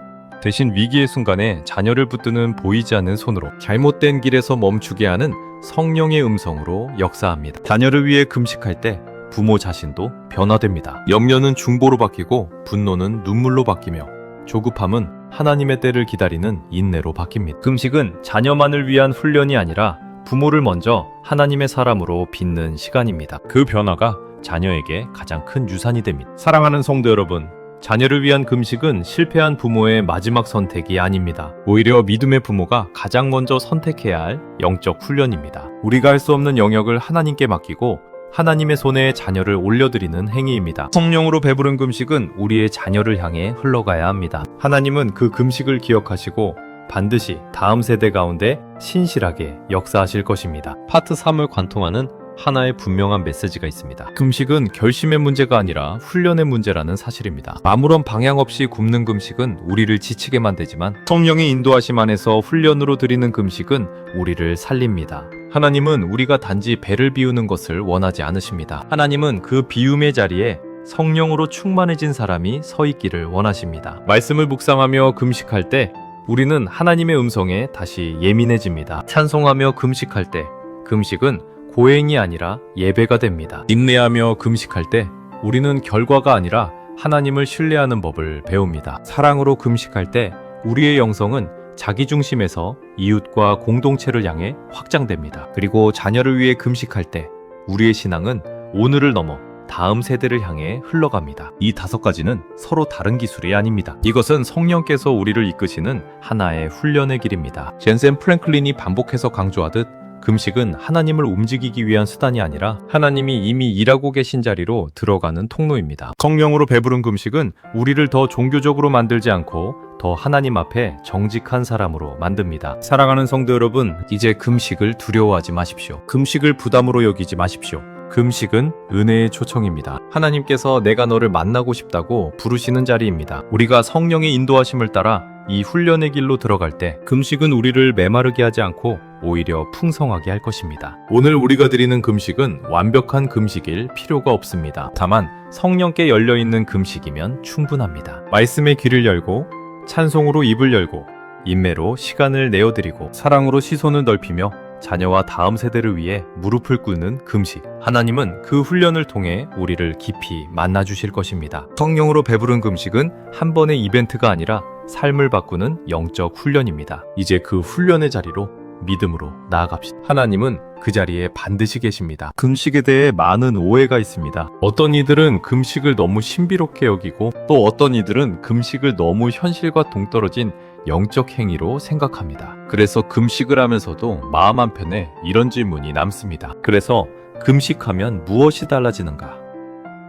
A: 대신 위기의 순간에 자녀를 붙드는 보이지 않는 손으로 잘못된 길에서 멈추게 하는 성령의 음성으로 역사합니다. 자녀를 위해 금식할 때 부모 자신도 변화됩니다. 염려는 중보로 바뀌고 분노는 눈물로 바뀌며 조급함은 하나님의 때를 기다리는 인내로 바뀝니다. 금식은 자녀만을 위한 훈련이 아니라 부모를 먼저 하나님의 사람으로 빚는 시간입니다. 그 변화가 자녀에게 가장 큰 유산이 됩니다. 사랑하는 성도 여러분, 자녀를 위한 금식은 실패한 부모의 마지막 선택이 아닙니다. 오히려 믿음의 부모가 가장 먼저 선택해야 할 영적 훈련입니다. 우리가 할 수 없는 영역을 하나님께 맡기고 하나님의 손에 자녀를 올려드리는 행위입니다. 성령으로 배부른 금식은 우리의 자녀를 향해 흘러가야 합니다. 하나님은 그 금식을 기억하시고 반드시 다음 세대 가운데 신실하게 역사하실 것입니다. 파트 3을 관통하는 하나의 분명한 메시지가 있습니다. 금식은 결심의 문제가 아니라 훈련의 문제라는 사실입니다. 아무런 방향 없이 굶는 금식은 우리를 지치게 만들지만 성령의 인도하심 안에서 훈련으로 드리는 금식은 우리를 살립니다. 하나님은 우리가 단지 배를 비우는 것을 원하지 않으십니다. 하나님은 그 비움의 자리에 성령으로 충만해진 사람이 서 있기를 원하십니다. 말씀을 묵상하며 금식할 때 우리는 하나님의 음성에 다시 예민해집니다. 찬송하며 금식할 때 금식은 고행이 아니라 예배가 됩니다. 인내하며 금식할 때 우리는 결과가 아니라 하나님을 신뢰하는 법을 배웁니다. 사랑으로 금식할 때 우리의 영성은 자기중심에서 이웃과 공동체를 향해 확장됩니다. 그리고 자녀를 위해 금식할 때 우리의 신앙은 오늘을 넘어 다음 세대를 향해 흘러갑니다. 이 5가지는 서로 다른 기술이 아닙니다. 이것은 성령께서 우리를 이끄시는 하나의 훈련의 길입니다. 젠센 프랭클린이 반복해서 강조하듯 금식은 하나님을 움직이기 위한 수단이 아니라 하나님이 이미 일하고 계신 자리로 들어가는 통로입니다. 성령으로 배부른 금식은 우리를 더 종교적으로 만들지 않고 더 하나님 앞에 정직한 사람으로 만듭니다. 사랑하는 성도 여러분, 이제 금식을 두려워하지 마십시오. 금식을 부담으로 여기지 마십시오. 금식은 은혜의 초청입니다. 하나님께서 내가 너를 만나고 싶다고 부르시는 자리입니다. 우리가 성령의 인도하심을 따라 이 훈련의 길로 들어갈 때 금식은 우리를 메마르게 하지 않고 오히려 풍성하게 할 것입니다. 오늘 우리가 드리는 금식은 완벽한 금식일 필요가 없습니다. 다만 성령께 열려있는 금식이면 충분합니다. 말씀의 귀를 열고 찬송으로 입을 열고 인내로 시간을 내어드리고 사랑으로 시선을 넓히며 자녀와 다음 세대를 위해 무릎을 꿇는 금식. 하나님은 그 훈련을 통해 우리를 깊이 만나주실 것입니다. 성령으로 배부른 금식은 한 번의 이벤트가 아니라 삶을 바꾸는 영적 훈련입니다. 이제 그 훈련의 자리로 믿음으로 나아갑시다. 하나님은 그 자리에 반드시 계십니다. 금식에 대해 많은 오해가 있습니다. 어떤 이들은 금식을 너무 신비롭게 여기고 또 어떤 이들은 금식을 너무 현실과 동떨어진 영적 행위로 생각합니다. 그래서 금식을 하면서도 마음 한편에 이런 질문이 남습니다. 그래서 금식하면 무엇이 달라지는가?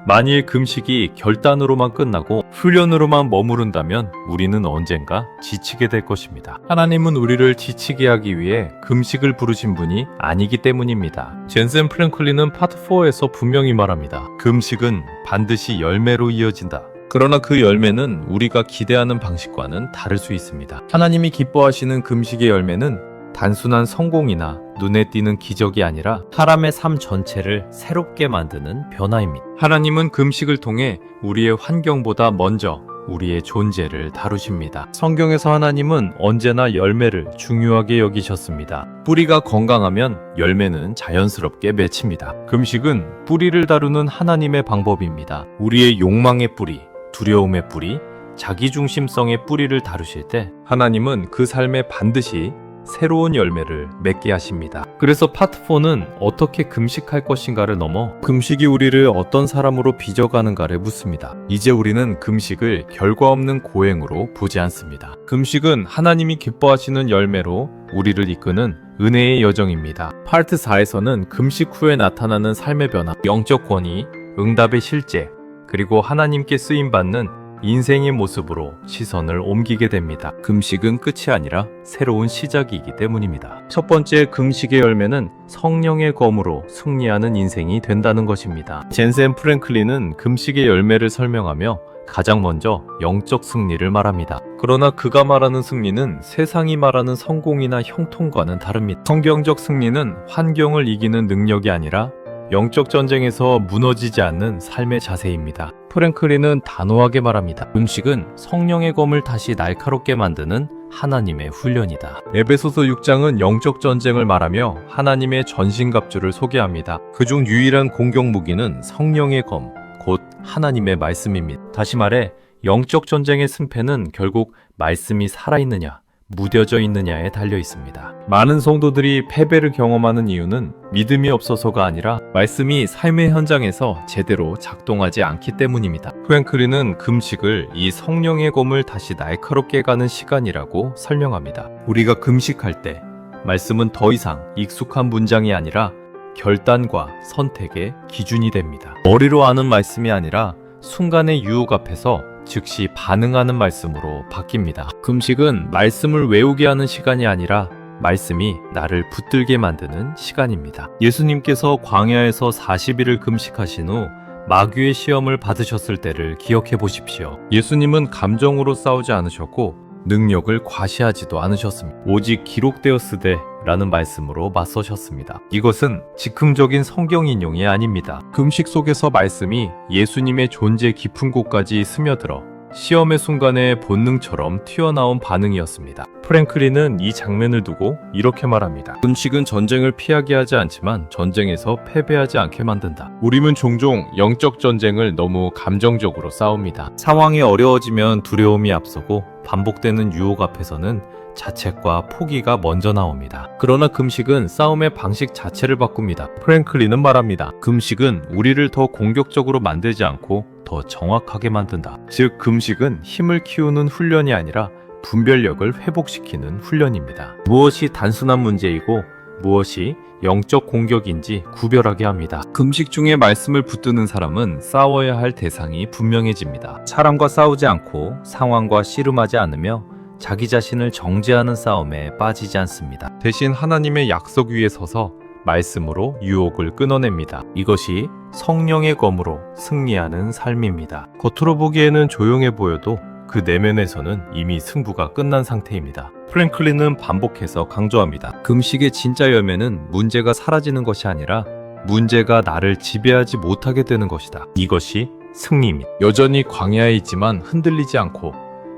A: 만일 금식이 결단으로만 끝나고 훈련으로만 머무른다면 우리는 언젠가 지치게 될 것입니다. 하나님은 우리를 지치게 하기 위해 금식을 부르신 분이 아니기 때문입니다. 젠센 프랭클린은 파트 4에서 분명히 말합니다. 금식은 반드시 열매로 이어진다. 그러나 그 열매는 우리가 기대하는 방식과는 다를 수 있습니다. 하나님이 기뻐하시는 금식의 열매는 단순한 성공이나 눈에 띄는 기적이 아니라 사람의 삶 전체를 새롭게 만드는 변화입니다. 하나님은 금식을 통해 우리의 환경보다 먼저 우리의 존재를 다루십니다. 성경에서 하나님은 언제나 열매를 중요하게 여기셨습니다. 뿌리가 건강하면 열매는 자연스럽게 맺힙니다. 금식은 뿌리를 다루는 하나님의 방법입니다. 우리의 욕망의 뿌리, 두려움의 뿌리, 자기중심성의 뿌리를 다루실 때 하나님은 그 삶에 반드시 새로운 열매를 맺게 하십니다. 그래서 파트 4는 어떻게 금식할 것인가를 넘어 금식이 우리를 어떤 사람으로 빚어가는가를 묻습니다. 이제 우리는 금식을 결과 없는 고행으로 보지 않습니다. 금식은 하나님이 기뻐하시는 열매로 우리를 이끄는 은혜의 여정입니다. 파트 4에서는 금식 후에 나타나는 삶의 변화, 영적 권위, 응답의 실제, 그리고 하나님께 쓰임받는 인생의 모습으로 시선을 옮기게 됩니다. 금식은 끝이 아니라 새로운 시작이기 때문입니다. 첫 번째 금식의 열매는 성령의 검으로 승리하는 인생이 된다는 것입니다. 젠센 프랭클린은 금식의 열매를 설명하며 가장 먼저 영적 승리를 말합니다. 그러나 그가 말하는 승리는 세상이 말하는 성공이나 형통과는 다릅니다. 성경적 승리는 환경을 이기는 능력이 아니라 영적 전쟁에서 무너지지 않는 삶의 자세입니다. 프랭클린은 단호하게 말합니다. 금식은 성령의 검을 다시 날카롭게 만드는 하나님의 훈련이다. 에베소서 6장은 영적 전쟁을 말하며 하나님의 전신갑주를 소개합니다. 그중 유일한 공격 무기는 성령의 검, 곧 하나님의 말씀입니다. 다시 말해 영적 전쟁의 승패는 결국 말씀이 살아있느냐, 무뎌져 있느냐에 달려 있습니다. 많은 성도들이 패배를 경험하는 이유는 믿음이 없어서가 아니라 말씀이 삶의 현장에서 제대로 작동하지 않기 때문입니다. 프랭클린은 금식을 이 성령의 검을 다시 날카롭게 가는 시간이라고 설명합니다. 우리가 금식할 때 말씀은 더 이상 익숙한 문장이 아니라 결단과 선택의 기준이 됩니다. 머리로 아는 말씀이 아니라 순간의 유혹 앞에서 즉시 반응하는 말씀으로 바뀝니다. 금식은 말씀을 외우게 하는 시간이 아니라 말씀이 나를 붙들게 만드는 시간입니다. 예수님께서 광야에서 40일을 금식하신 후 마귀의 시험을 받으셨을 때를 기억해 보십시오. 예수님은 감정으로 싸우지 않으셨고 능력을 과시하지도 않으셨습니다. 오직 기록되었으되 라는 말씀으로 맞서셨습니다. 이것은 즉흥적인 성경 인용이 아닙니다. 금식 속에서 말씀이 예수님의 존재 깊은 곳까지 스며들어 시험의 순간에 본능처럼 튀어나온 반응이었습니다. 프랭클린은 이 장면을 두고 이렇게 말합니다. 금식은 전쟁을 피하게 하지 않지만 전쟁에서 패배하지 않게 만든다. 우리는 종종 영적 전쟁을 너무 감정적으로 싸웁니다. 상황이 어려워지면 두려움이 앞서고 반복되는 유혹 앞에서는 자책과 포기가 먼저 나옵니다. 그러나 금식은 싸움의 방식 자체를 바꿉니다. 프랭클린은 말합니다. 금식은 우리를 더 공격적으로 만들지 않고 더 정확하게 만든다. 즉, 금식은 힘을 키우는 훈련이 아니라 분별력을 회복시키는 훈련입니다. 무엇이 단순한 문제이고 무엇이 영적 공격인지 구별하게 합니다. 금식 중에 말씀을 붙드는 사람은 싸워야 할 대상이 분명해집니다. 사람과 싸우지 않고 상황과 씨름하지 않으며 자기 자신을 정죄하는 싸움에 빠지지 않습니다. 대신 하나님의 약속 위에 서서 말씀으로 유혹을 끊어냅니다. 이것이 성령의 검으로 승리하는 삶입니다. 겉으로 보기에는 조용해 보여도 그 내면에서는 이미 승부가 끝난 상태입니다. 프랭클린은 반복해서 강조합니다. 금식의 진짜 열매는 문제가 사라지는 것이 아니라 문제가 나를 지배하지 못하게 되는 것이다. 이것이 승리입니다. 여전히 광야에 있지만 흔들리지 않고,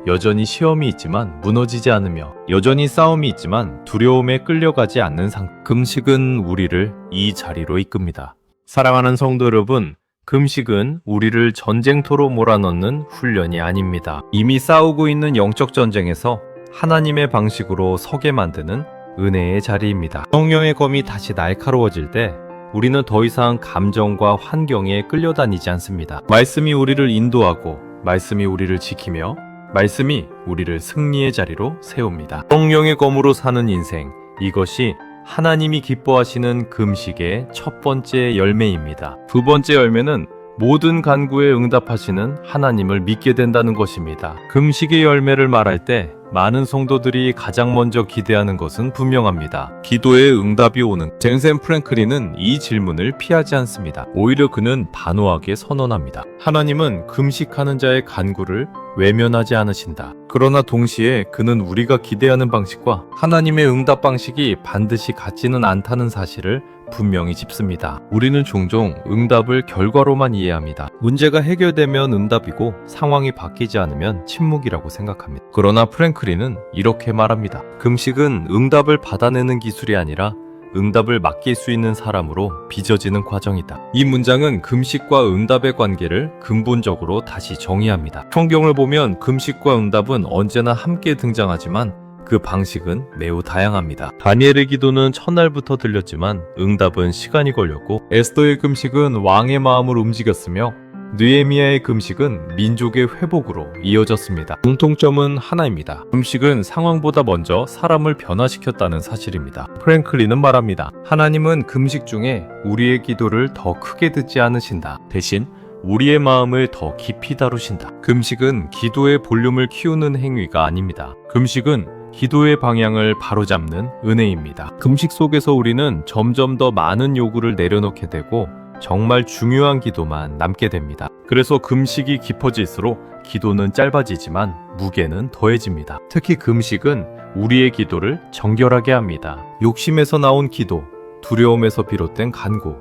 A: 여전히 시험이 있지만 무너지지 않으며, 여전히 싸움이 있지만 두려움에 끌려가지 않는 금식은 우리를 이 자리로 이끕니다. 사랑하는 성도 여러분, 금식은 우리를 전쟁터로 몰아넣는 훈련이 아닙니다. 이미 싸우고 있는 영적 전쟁에서 하나님의 방식으로 서게 만드는 은혜의 자리입니다. 성령의 검이 다시 날카로워질 때 우리는 더 이상 감정과 환경에 끌려다니지 않습니다. 말씀이 우리를 인도하고, 말씀이 우리를 지키며, 말씀이 우리를 승리의 자리로 세웁니다. 성령의 검으로 사는 인생, 이것이 하나님이 기뻐하시는 금식의 첫 번째 열매입니다. 두 번째 열매는 모든 간구에 응답하시는 하나님을 믿게 된다는 것입니다. 금식의 열매를 말할 때 많은 성도들이 가장 먼저 기대하는 것은 분명합니다. 기도에 응답이 오는. 젠센 프랭클린은 이 질문을 피하지 않습니다. 오히려 그는 단호하게 선언합니다. 하나님은 금식하는 자의 간구를 외면하지 않으신다. 그러나 동시에 그는 우리가 기대하는 방식과 하나님의 응답 방식이 반드시 같지는 않다는 사실을 분명히 짚습니다. 우리는 종종 응답을 결과로만 이해합니다. 문제가 해결되면 응답이고 상황이 바뀌지 않으면 침묵이라고 생각합니다. 그러나 프랭클린은 이렇게 말합니다. 금식은 응답을 받아내는 기술이 아니라 응답을 맡길 수 있는 사람으로 빚어지는 과정이다. 이 문장은 금식과 응답의 관계를 근본적으로 다시 정의합니다. 성경을 보면 금식과 응답은 언제나 함께 등장하지만 그 방식은 매우 다양합니다. 다니엘의 기도는 첫날부터 들렸지만 응답은 시간이 걸렸고, 에스더의 금식은 왕의 마음을 움직였으며 느헤미야의 금식은 민족의 회복으로 이어졌습니다. 공통점은 하나입니다. 금식은 상황보다 먼저 사람을 변화시켰다는 사실입니다. 프랭클린은 말합니다. 하나님은 금식 중에 우리의 기도를 더 크게 듣지 않으신다. 대신 우리의 마음을 더 깊이 다루신다. 금식은 기도의 볼륨을 키우는 행위가 아닙니다. 금식은 기도의 방향을 바로잡는 은혜입니다. 금식 속에서 우리는 점점 더 많은 요구를 내려놓게 되고 정말 중요한 기도만 남게 됩니다. 그래서 금식이 깊어질수록 기도는 짧아지지만 무게는 더해집니다. 특히 금식은 우리의 기도를 정결하게 합니다. 욕심에서 나온 기도, 두려움에서 비롯된 간구,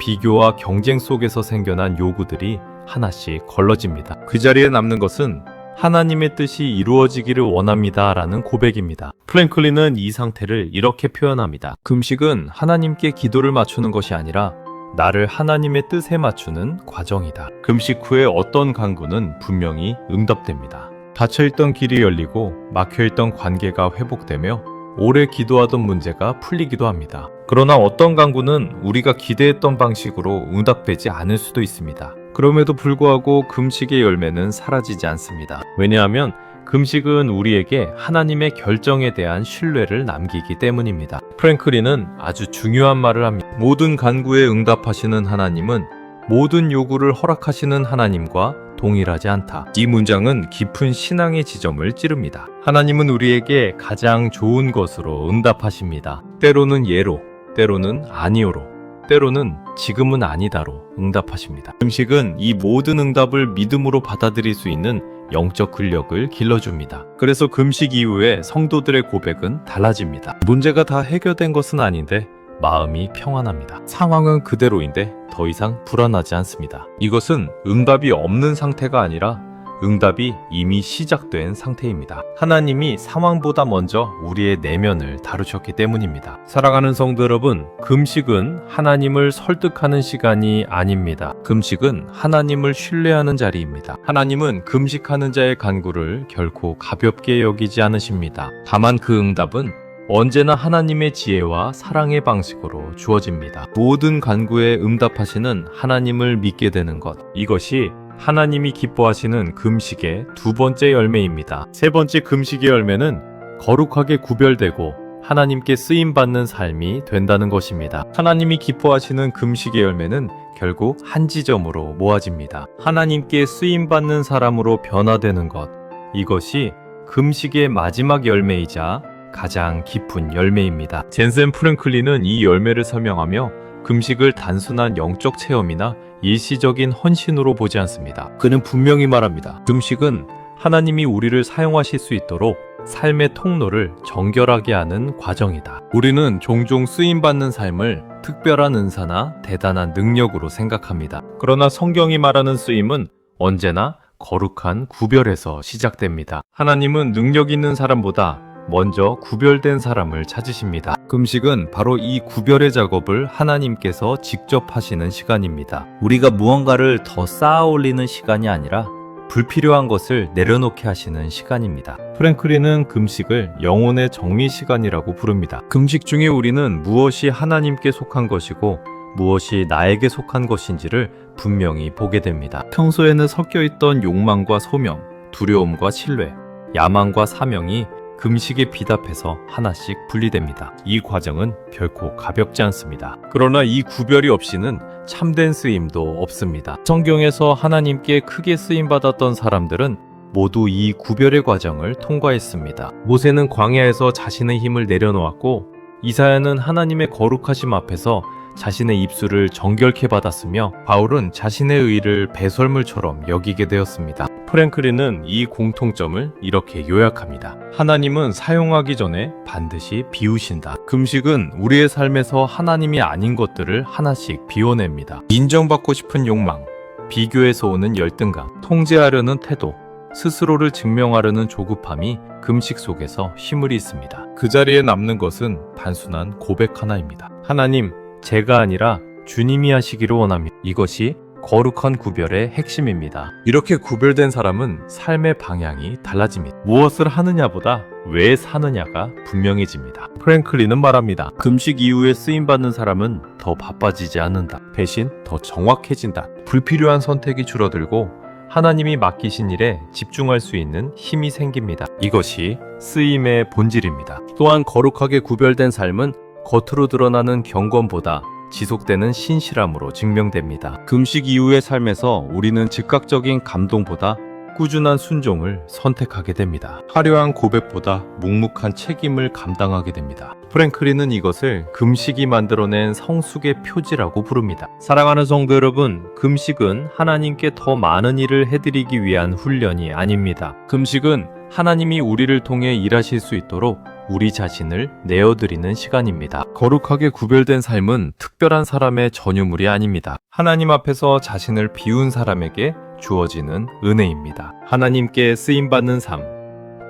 A: 비교와 경쟁 속에서 생겨난 요구들이 하나씩 걸러집니다. 그 자리에 남는 것은 하나님의 뜻이 이루어지기를 원합니다 라는 고백입니다. 프랭클린은 이 상태를 이렇게 표현합니다. 금식은 하나님께 기도를 맞추는 것이 아니라 나를 하나님의 뜻에 맞추는 과정이다. 금식 후에 어떤 간구는 분명히 응답됩니다. 닫혀있던 길이 열리고 막혀있던 관계가 회복되며 오래 기도하던 문제가 풀리기도 합니다. 그러나 어떤 간구는 우리가 기대했던 방식으로 응답되지 않을 수도 있습니다. 그럼에도 불구하고 금식의 열매는 사라지지 않습니다. 왜냐하면 금식은 우리에게 하나님의 결정에 대한 신뢰를 남기기 때문입니다. 프랭클린은 아주 중요한 말을 합니다. 모든 간구에 응답하시는 하나님은 모든 요구를 허락하시는 하나님과 동일하지 않다. 이 문장은 깊은 신앙의 지점을 찌릅니다. 하나님은 우리에게 가장 좋은 것으로 응답하십니다. 때로는 예로, 때로는 아니오로, 때로는 지금은 아니다로 응답하십니다. 금식은 이 모든 응답을 믿음으로 받아들일 수 있는 영적 근력을 길러줍니다. 그래서 금식 이후에 성도들의 고백은 달라집니다. 문제가 다 해결된 것은 아닌데 마음이 평안합니다. 상황은 그대로인데 더 이상 불안하지 않습니다. 이것은 응답이 없는 상태가 아니라 응답이 이미 시작된 상태입니다. 하나님이 상황보다 먼저 우리의 내면을 다루셨기 때문입니다. 사랑하는 성도 여러분, 금식은 하나님을 설득하는 시간이 아닙니다. 금식은 하나님을 신뢰하는 자리입니다. 하나님은 금식하는 자의 간구를 결코 가볍게 여기지 않으십니다. 다만 그 응답은 언제나 하나님의 지혜와 사랑의 방식으로 주어집니다. 모든 간구에 응답하시는 하나님을 믿게 되는 것, 이것이 하나님이 기뻐하시는 금식의 두 번째 열매입니다. 세 번째 금식의 열매는 거룩하게 구별되고 하나님께 쓰임받는 삶이 된다는 것입니다. 하나님이 기뻐하시는 금식의 열매는 결국 한 지점으로 모아집니다. 하나님께 쓰임받는 사람으로 변화되는 것, 이것이 금식의 마지막 열매이자 가장 깊은 열매입니다. 젠센 프랭클린은 이 열매를 설명하며 금식을 단순한 영적 체험이나 일시적인 헌신으로 보지 않습니다. 그는 분명히 말합니다. 금식은 하나님이 우리를 사용하실 수 있도록 삶의 통로를 정결하게 하는 과정이다. 우리는 종종 쓰임받는 삶을 특별한 은사나 대단한 능력으로 생각합니다. 그러나 성경이 말하는 쓰임은 언제나 거룩한 구별에서 시작됩니다. 하나님은 능력 있는 사람보다 먼저 구별된 사람을 찾으십니다. 금식은 바로 이 구별의 작업을 하나님께서 직접 하시는 시간입니다. 우리가 무언가를 더 쌓아 올리는 시간이 아니라 불필요한 것을 내려놓게 하시는 시간입니다. 프랭클린은 금식을 영혼의 정리 시간이라고 부릅니다. 금식 중에 우리는 무엇이 하나님께 속한 것이고 무엇이 나에게 속한 것인지를 분명히 보게 됩니다. 평소에는 섞여 있던 욕망과 소명, 두려움과 신뢰, 야망과 사명이 금식에 비답해서 하나씩 분리됩니다. 이 과정은 결코 가볍지 않습니다. 그러나 이 구별이 없이는 참된 쓰임도 없습니다. 성경에서 하나님께 크게 쓰임받았던 사람들은 모두 이 구별의 과정을 통과했습니다. 모세는 광야에서 자신의 힘을 내려놓았고, 이사야는 하나님의 거룩하심 앞에서 자신의 입술을 정결케 받았으며, 바울은 자신의 의를 배설물처럼 여기게 되었습니다. 프랭클린은 이 공통점을 이렇게 요약합니다. 하나님은 사용하기 전에 반드시 비우신다. 금식은 우리의 삶에서 하나님이 아닌 것들을 하나씩 비워냅니다. 인정받고 싶은 욕망, 비교에서 오는 열등감, 통제하려는 태도, 스스로를 증명하려는 조급함이 금식 속에서 힘을 잃습니다. 그 자리에 남는 것은 단순한 고백 하나입니다. 하나님, 제가 아니라 주님이 하시기를 원합니다. 이것이 거룩한 구별의 핵심입니다. 이렇게 구별된 사람은 삶의 방향이 달라집니다. 무엇을 하느냐보다 왜 사느냐가 분명해집니다. 프랭클린은 말합니다. 금식 이후에 쓰임받는 사람은 더 바빠지지 않는다. 대신 더 정확해진다. 불필요한 선택이 줄어들고 하나님이 맡기신 일에 집중할 수 있는 힘이 생깁니다. 이것이 쓰임의 본질입니다. 또한 거룩하게 구별된 삶은 겉으로 드러나는 경건보다 지속되는 신실함으로 증명됩니다. 금식 이후의 삶에서 우리는 즉각적인 감동보다 꾸준한 순종을 선택하게 됩니다. 화려한 고백보다 묵묵한 책임을 감당하게 됩니다. 프랭클린은 이것을 금식이 만들어낸 성숙의 표지라고 부릅니다. 사랑하는 성도 여러분, 금식은 하나님께 더 많은 일을 해드리기 위한 훈련이 아닙니다. 금식은 하나님이 우리를 통해 일하실 수 있도록 우리 자신을 내어드리는 시간입니다. 거룩하게 구별된 삶은 특별한 사람의 전유물이 아닙니다. 하나님 앞에서 자신을 비운 사람에게 주어지는 은혜입니다. 하나님께 쓰임받는 삶,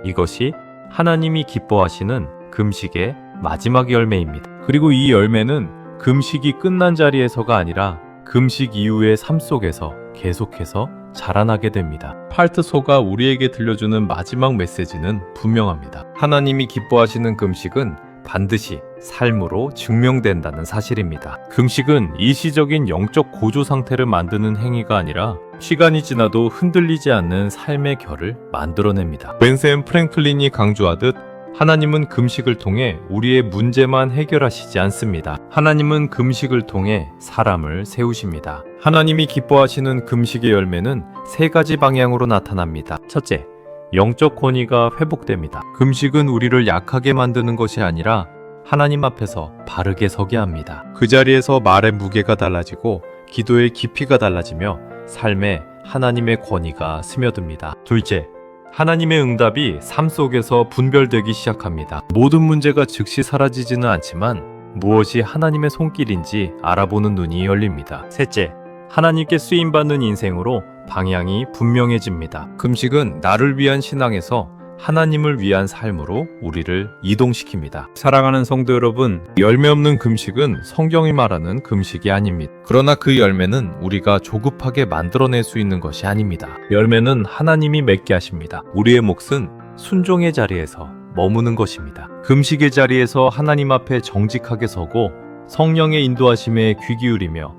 A: 이것이 하나님이 기뻐하시는 금식의 마지막 열매입니다. 그리고 이 열매는 금식이 끝난 자리에서가 아니라 금식 이후의 삶 속에서 계속해서 자라나게 됩니다. 팔트소가 우리에게 들려주는 마지막 메시지는 분명합니다. 하나님이 기뻐하시는 금식은 반드시 삶으로 증명된다는 사실입니다. 금식은 일시적인 영적 고조 상태를 만드는 행위가 아니라 시간이 지나도 흔들리지 않는 삶의 결을 만들어냅니다. 벤셈 프랭클린이 강조하듯 하나님은 금식을 통해 우리의 문제만 해결하시지 않습니다. 하나님은 금식을 통해 사람을 세우십니다. 하나님이 기뻐하시는 금식의 열매는 세 가지 방향으로 나타납니다. 첫째, 영적 권위가 회복됩니다. 금식은 우리를 약하게 만드는 것이 아니라 하나님 앞에서 바르게 서게 합니다. 그 자리에서 말의 무게가 달라지고 기도의 깊이가 달라지며 삶에 하나님의 권위가 스며듭니다. 둘째, 하나님의 응답이 삶 속에서 분별되기 시작합니다. 모든 문제가 즉시 사라지지는 않지만 무엇이 하나님의 손길인지 알아보는 눈이 열립니다. 셋째, 하나님께 쓰임받는 인생으로 방향이 분명해집니다. 금식은 나를 위한 신앙에서 하나님을 위한 삶으로 우리를 이동시킵니다. 사랑하는 성도 여러분, 열매 없는 금식은 성경이 말하는 금식이 아닙니다. 그러나 그 열매는 우리가 조급하게 만들어낼 수 있는 것이 아닙니다. 열매는 하나님이 맺게 하십니다. 우리의 몫은 순종의 자리에서 머무는 것입니다. 금식의 자리에서 하나님 앞에 정직하게 서고 성령의 인도하심에 귀 기울이며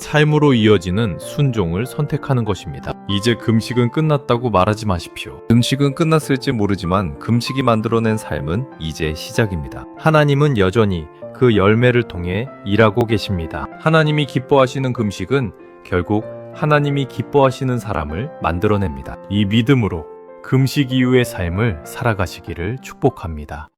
A: 삶으로 이어지는 순종을 선택하는 것입니다. 이제 금식은 끝났다고 말하지 마십시오. 금식은 끝났을지 모르지만 금식이 만들어낸 삶은 이제 시작입니다. 하나님은 여전히 그 열매를 통해 일하고 계십니다. 하나님이 기뻐하시는 금식은 결국 하나님이 기뻐하시는 사람을 만들어냅니다. 이 믿음으로 금식 이후의 삶을 살아가시기를 축복합니다.